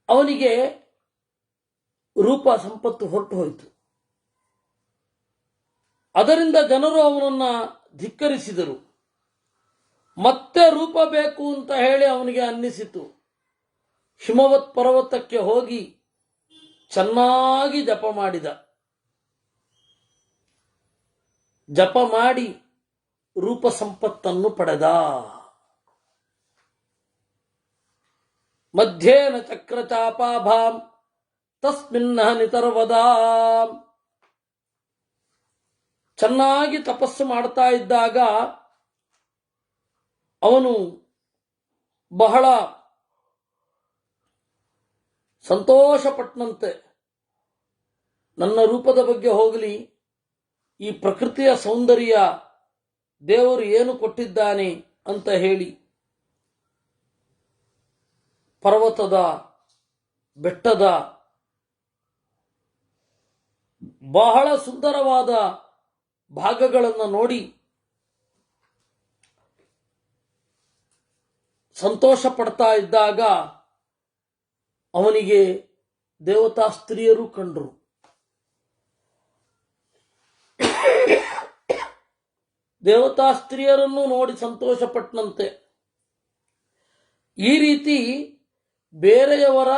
ಅವನಿಗೆ ರೂಪ ಸಂಪತ್ತು ಹೊರಟು ಹೋಯಿತು. ಅದರಿಂದ ಜನರು ಅವನನ್ನ ಧಿಕ್ಕರಿಸಿದರು. ಮತ್ತೆ ರೂಪ ಬೇಕು ಅಂತ ಹೇಳಿ ಅವನಿಗೆ ಅನ್ನಿಸಿತು. ಹಿಮವತ್ ಪರ್ವತಕ್ಕೆ ಹೋಗಿ ಚೆನ್ನಾಗಿ ಜಪ ಮಾಡಿದ. ಜಪ ಮಾಡಿ ರೂಪ ಸಂಪತ್ತನ್ನು ಪಡೆದ. ಮಧ್ಯೇನ ಚಕ್ರಚಾಪಾಭಾಂ ತಸ್ಮಿನ್ನ ನಿತರ್ವದಾಂ. ಚೆನ್ನಾಗಿ ತಪಸ್ಸು ಮಾಡ್ತಾ ಇದ್ದಾಗ ಅವನು ಬಹಳ ಸಂತೋಷಪಟ್ಟನಂತೆ. ನನ್ನ ರೂಪದ ಬಗ್ಗೆ ಹೋಗಲಿ, ಈ ಪ್ರಕೃತಿಯ ಸೌಂದರ್ಯ ದೇವರು ಏನು ಕೊಟ್ಟಿದ್ದಾನೆ ಅಂತ ಹೇಳಿ ಪರ್ವತದ ಬೆಟ್ಟದ ಬಹಳ ಸುಂದರವಾದ ಭಾಗಗಳನ್ನು ನೋಡಿ ಸಂತೋಷ ಪಡ್ತಾ ಇದ್ದಾಗ ಅವನಿಗೆ ದೇವತಾ ಸ್ತ್ರೀಯರು ಕಂಡರು. ದೇವತಾ ಸ್ತ್ರೀಯರನ್ನು ನೋಡಿ ಸಂತೋಷಪಟ್ಟನಂತೆ. ಈ ರೀತಿ ಬೇರೆಯವರ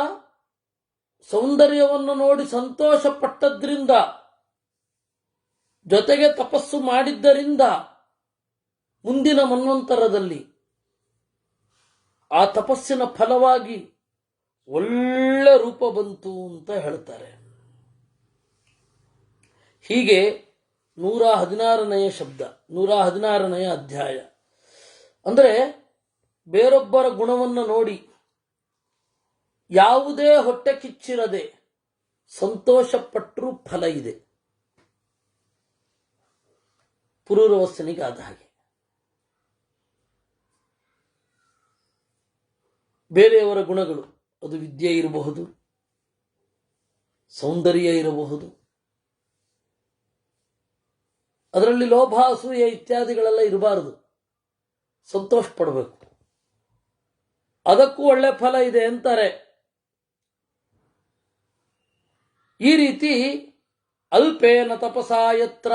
ಸೌಂದರ್ಯವನ್ನು ನೋಡಿ ಸಂತೋಷ ಪಟ್ಟದ್ರಿಂದ, ಜೊತೆಗೆ ತಪಸ್ಸು ಮಾಡಿದ್ದರಿಂದ ಮುಂದಿನ ಮನ್ವಂತರದಲ್ಲಿ ಆ ತಪಸ್ಸಿನ ಫಲವಾಗಿ ಒಳ್ಳೆ ರೂಪ ಬಂತು ಅಂತ ಹೇಳ್ತಾರೆ. ಹೀಗೆ 116ನೇ ಶಬ್ದ, 116ನೇ ಅಧ್ಯಾಯ. ಅಂದರೆ ಬೇರೊಬ್ಬರ ಗುಣವನ್ನು ನೋಡಿ ಯಾವುದೇ ಹೊಟ್ಟೆ ಕಿಚ್ಚಿರದೆ ಸಂತೋಷಪಟ್ಟರೂ ಫಲ ಇದೆ. ಪುರೂರವಸ್ಸನಿಗಾದ ಹಾಗೆ ಬೇರೆಯವರ ಗುಣಗಳು, ಅದು ವಿದ್ಯೆ ಇರಬಹುದು, ಸೌಂದರ್ಯ ಇರಬಹುದು, ಅದರಲ್ಲಿ ಲೋಭ ಅಸೂಯೆ ಇತ್ಯಾದಿಗಳೆಲ್ಲ ಇರಬಾರದು. ಸಂತೋಷ ಪಡಬೇಕು. ಅದಕ್ಕೂ ಒಳ್ಳೆ ಫಲ ಇದೆ ಅಂತಾರೆ. ಈ ರೀತಿ ಅಲ್ಪೇನ ತಪಸಾ ಯತ್ರ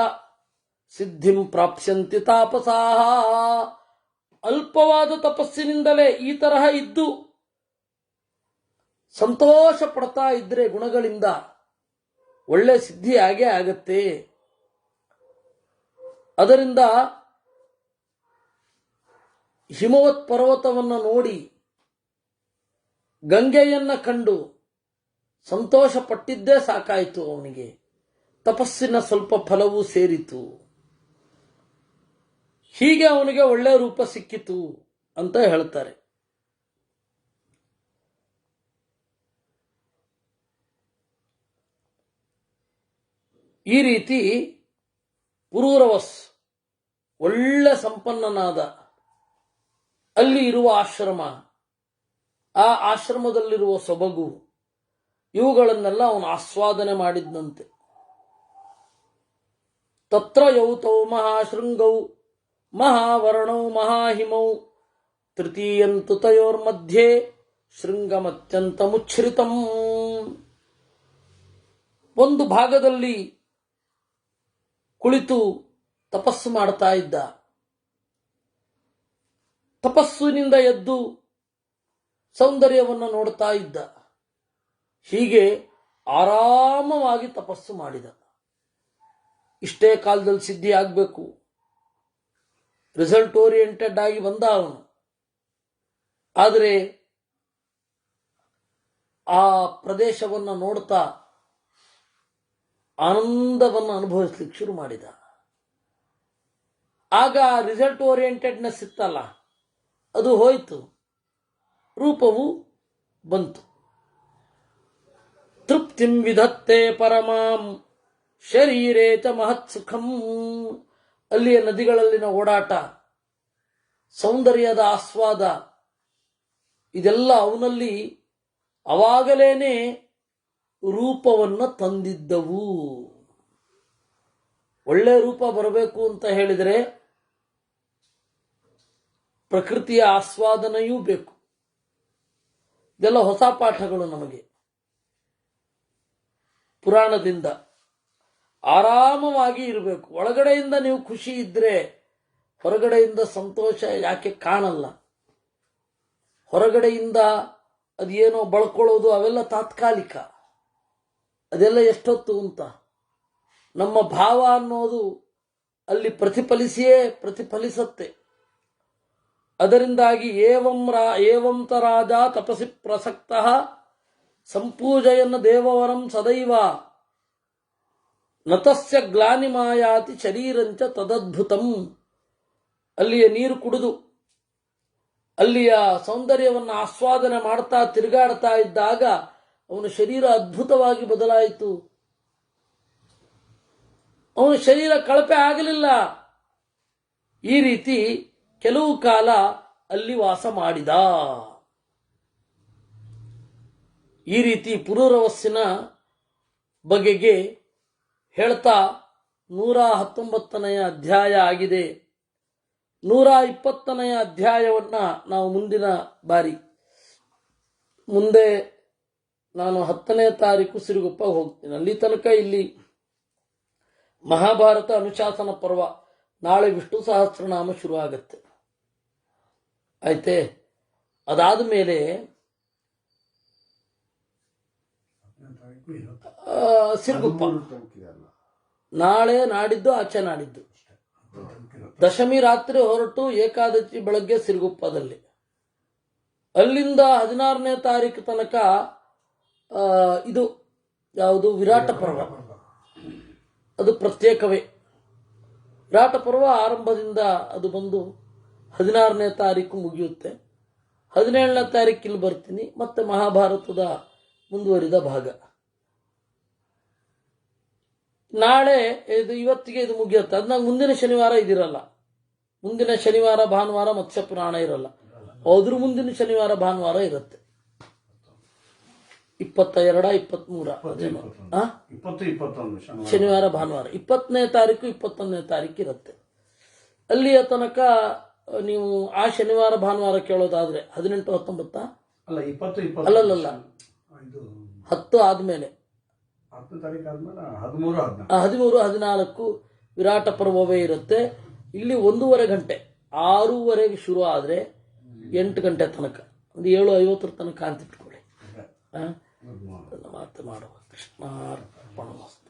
ಸಿದ್ಧಿಂ ಪ್ರಾಪ್ಸ್ಯಂತಿ ತಾಪಸಾಹ. ಅಲ್ಪವಾದ ತಪಸ್ಸಿನಿಂದಲೇ ಈ ತರಹ ಇದ್ದು ಸಂತೋಷ ಪಡ್ತಾ ಇದ್ರೆ ಗುಣಗಳಿಂದ ಒಳ್ಳೆ ಸಿದ್ಧಿ ಆಗೇ ಆಗತ್ತೆ. ಅದರಿಂದ ಹಿಮವತ್ ಪರ್ವತವನ್ನು ನೋಡಿ ಗಂಗೆಯನ್ನ ಕಂಡು ಸಂತೋಷ ಪಟ್ಟಿದ್ದೇ ಸಾಕಾಯಿತು. ಅವನಿಗೆ ತಪಸ್ಸಿನ ಸ್ವಲ್ಪ ಫಲವೂ ಸೇರಿತು. ಹೀಗೆ ಅವನಿಗೆ ಒಳ್ಳೆಯ ರೂಪ ಸಿಕ್ಕಿತು ಅಂತ ಹೇಳ್ತಾರೆ. ಈ ರೀತಿ ಪುರೂರವಸ್ ಒಳ್ಳೆ ಸಂಪನ್ನನಾದ, ಅಲ್ಲಿ ಇರುವ ಆಶ್ರಮ, ಆ ಆಶ್ರಮದಲ್ಲಿರುವ ಸೊಬಗು, ಇವುಗಳನ್ನೆಲ್ಲ ಅವನು ಆಸ್ವಾದನೆ ಮಾಡಿದ್ದಂತೆ. ತತ್ರ ಯೌತೌ ಮಹಾಶೃಂಗೌ ಮಹಾವರ್ಣೌ ಮಹಾಹಿಮೌ ತೃತೀಯಂತು ತಯೋರ್ಮಧ್ಯೆ ಶೃಂಗಮತ್ಯಂತ ಮುಚ್ಛ್ರಿತಂ. ಒಂದು ಭಾಗದಲ್ಲಿ ಕುಳಿತು ತಪಸ್ಸು ಮಾಡ್ತಾ ಇದ್ದ. ತಪಸ್ಸಿನಿಂದ ಎದ್ದು ಸೌಂದರ್ಯವನ್ನು ನೋಡ್ತಾ ಇದ್ದ. ಹೀಗೆ ಆರಾಮವಾಗಿ ತಪಸ್ಸು ಮಾಡಿದ. ಇಷ್ಟೇ ಕಾಲದಲ್ಲಿ ಸಿದ್ಧಿ ಆಗಬೇಕು, ರಿಸಲ್ಟ್ ಓರಿಯೆಂಟೆಡ್ ಆಗಿ ಬಂದ ಅವನು. ಆದರೆ ಆ ಪ್ರದೇಶವನ್ನು ನೋಡ್ತಾ ಆನಂದವನ್ನು ಅನುಭವಿಸ್ಲಿಕ್ಕೆ ಶುರು ಮಾಡಿದ. ಆಗ ರಿಸಲ್ಟ್ ಓರಿಯೆಂಟೆಡ್ನೆಸ್ ಇತ್ತಲ್ಲ, ಅದು ಹೋಯಿತು, ರೂಪವು ಬಂತು. ತೃಪ್ತಿಂ ವಿಧತ್ತೆ ಪರಮಾಂ ಶರೀರೇ ಚ ಮಹತ್ ಸುಖಂ. ಅಲ್ಲಿಯ ನದಿಗಳಲ್ಲಿನ ಓಡಾಟ, ಸೌಂದರ್ಯದ ಆಸ್ವಾದ, ಇದೆಲ್ಲ ಅವನಲ್ಲಿ ಅವಾಗಲೇನೆ ರೂಪವನ್ನು ತಂದಿದ್ದವು. ಒಳ್ಳೆ ರೂಪ ಬರಬೇಕು ಅಂತ ಹೇಳಿದರೆ ಪ್ರಕೃತಿಯ ಆಸ್ವಾದನೆಯೂ ಬೇಕು. ಇದೆಲ್ಲ ಹೊಸ ಪಾಠಗಳು ನಮಗೆ ಪುರಾಣದಿಂದ. ಆರಾಮವಾಗಿ ಇರಬೇಕು. ಒಳಗಡೆಯಿಂದ ನೀವು ಖುಷಿ ಇದ್ರೆ ಹೊರಗಡೆಯಿಂದ ಸಂತೋಷ ಯಾಕೆ ಕಾಣಲ್ಲ? ಹೊರಗಡೆಯಿಂದ ಅದೇನೋ ಬಳ್ಕೊಳ್ಳೋದು ಅವೆಲ್ಲ ತಾತ್ಕಾಲಿಕ, ಅದೆಲ್ಲ ಎಷ್ಟೊತ್ತು ಅಂತ. ನಮ್ಮ ಭಾವ ಅನ್ನೋದು ಅಲ್ಲಿ ಪ್ರತಿಫಲಿಸತ್ತೆ. ಅದರಿಂದಾಗಿ ಏವಂತ ರಾಜ ತಪಸಿ ಪ್ರಸಕ್ತ ಸಂಪೂಜಯನ್ನ ದೇವವರಂ ಸದೈವ ನತಸ್ಯ ಗ್ಲಾನಿಮಾಯಾತಿ ಶರೀರಂಚ ತದದ್ಭುತಂ. ಅಲ್ಲಿಯ ನೀರು ಕುಡಿದು ಅಲ್ಲಿಯ ಸೌಂದರ್ಯವನ್ನು ಆಸ್ವಾದನೆ ಮಾಡ್ತಾ ತಿರುಗಾಡ್ತಾ ಇದ್ದಾಗ ಅವನ ಶರೀರ ಅದ್ಭುತವಾಗಿ ಬದಲಾಯಿತು. ಅವನ ಶರೀರ ಕಳಪೆ ಆಗಲಿಲ್ಲ. ಈ ರೀತಿ ಕೆಲವು ಕಾಲ ಅಲ್ಲಿ ವಾಸ ಮಾಡಿದ. ಈ ರೀತಿ ಪುರೂರವಸ್ಸಿನ ಬಗೆಗೆ ಹೇಳ್ತಾ 119ನೇ ಅಧ್ಯಾಯ ಆಗಿದೆ. 120ನೇ ಅಧ್ಯಾಯವನ್ನ ನಾವು ಮುಂದಿನ ಬಾರಿ, ಮುಂದೆ ನಾನು 10ನೇ ತಾರೀಕು ಸಿರುಗುಪ್ಪ ಹೋಗ್ತೀನಿ. ಅಲ್ಲಿ ತನಕ ಇಲ್ಲಿ ಮಹಾಭಾರತ ಅನುಶಾಸನ ಪರ್ವ, ನಾಳೆ ವಿಷ್ಣು ಸಹಸ್ರನಾಮ ಶುರು ಆಗತ್ತೆ. ಆಯ್ತೆ? ಅದಾದ ಮೇಲೆ ಸಿರುಗುಪ್ಪ ನಾಳೆ, ನಾಡಿದ್ದು, ಆಚೆ ನಾಡಿದ್ದು. ದಶಮಿ ರಾತ್ರಿ ಹೊರಟು ಏಕಾದಶಿ ಬೆಳಗ್ಗೆ ಸಿರುಗುಪ್ಪದಲ್ಲಿ. ಅಲ್ಲಿಂದ 16ನೇ ತಾರೀಕು ತನಕ ಇದು ಯಾವುದು ವಿರಾಟ ಪರ್ವ, ಅದು ಪ್ರತ್ಯೇಕವೇ. ವಿರಾಟ ಪರ್ವ ಆರಂಭದಿಂದ ಅದು ಬಂದು 16ನೇ ತಾರೀಕು ಮುಗಿಯುತ್ತೆ. 17ನೇ ತಾರೀಕು ಇಲ್ಲಿ ಬರ್ತೀನಿ, ಮತ್ತೆ ಮಹಾಭಾರತದ ಮುಂದುವರಿದ ಭಾಗ. ನಾಳೆ ಇವತ್ತಿಗೆ ಇದು ಮುಗಿಯುತ್ತೆ. ಅದನ್ನ ಮುಂದಿನ ಶನಿವಾರ ಇದಿರಲ್ಲ. ಮುಂದಿನ ಶನಿವಾರ ಭಾನುವಾರ ಮತ್ಸ್ಯ ಪುರಾಣ ಇರಲ್ಲ. ಅದ್ರ ಮುಂದಿನ ಶನಿವಾರ ಭಾನುವಾರ ಇರುತ್ತೆ. 22, 23 ಶನಿವಾರ ಭಾನುವಾರ. 20ನೇ ತಾರೀಕು 21ನೇ ತಾರೀಕು ಇರುತ್ತೆ. ಅಲ್ಲಿಯ ತನಕ ನೀವು ಆ ಶನಿವಾರ ಭಾನುವಾರ ಕೇಳೋದಾದ್ರೆ 18, 19 ಅಲ್ಲಲ್ಲ 10 ಆದ್ಮೇಲೆ 13, 14 ವಿರಾಟ ಪರ್ವವೇ ಇರುತ್ತೆ. ಇಲ್ಲಿ 1:30 ಗಂಟೆ, 6:30ಗೆ ಶುರು ಆದ್ರೆ 8 ಗಂಟೆ ತನಕ, ಒಂದು 7:50 ತನಕ ಅಂತ ಇಟ್ಕೊಳ್ಳಿ. ಮಾತು ಮಾಡುವ. ಕೃಷ್ಣಾರ್ಪಣಮಸ್ತು.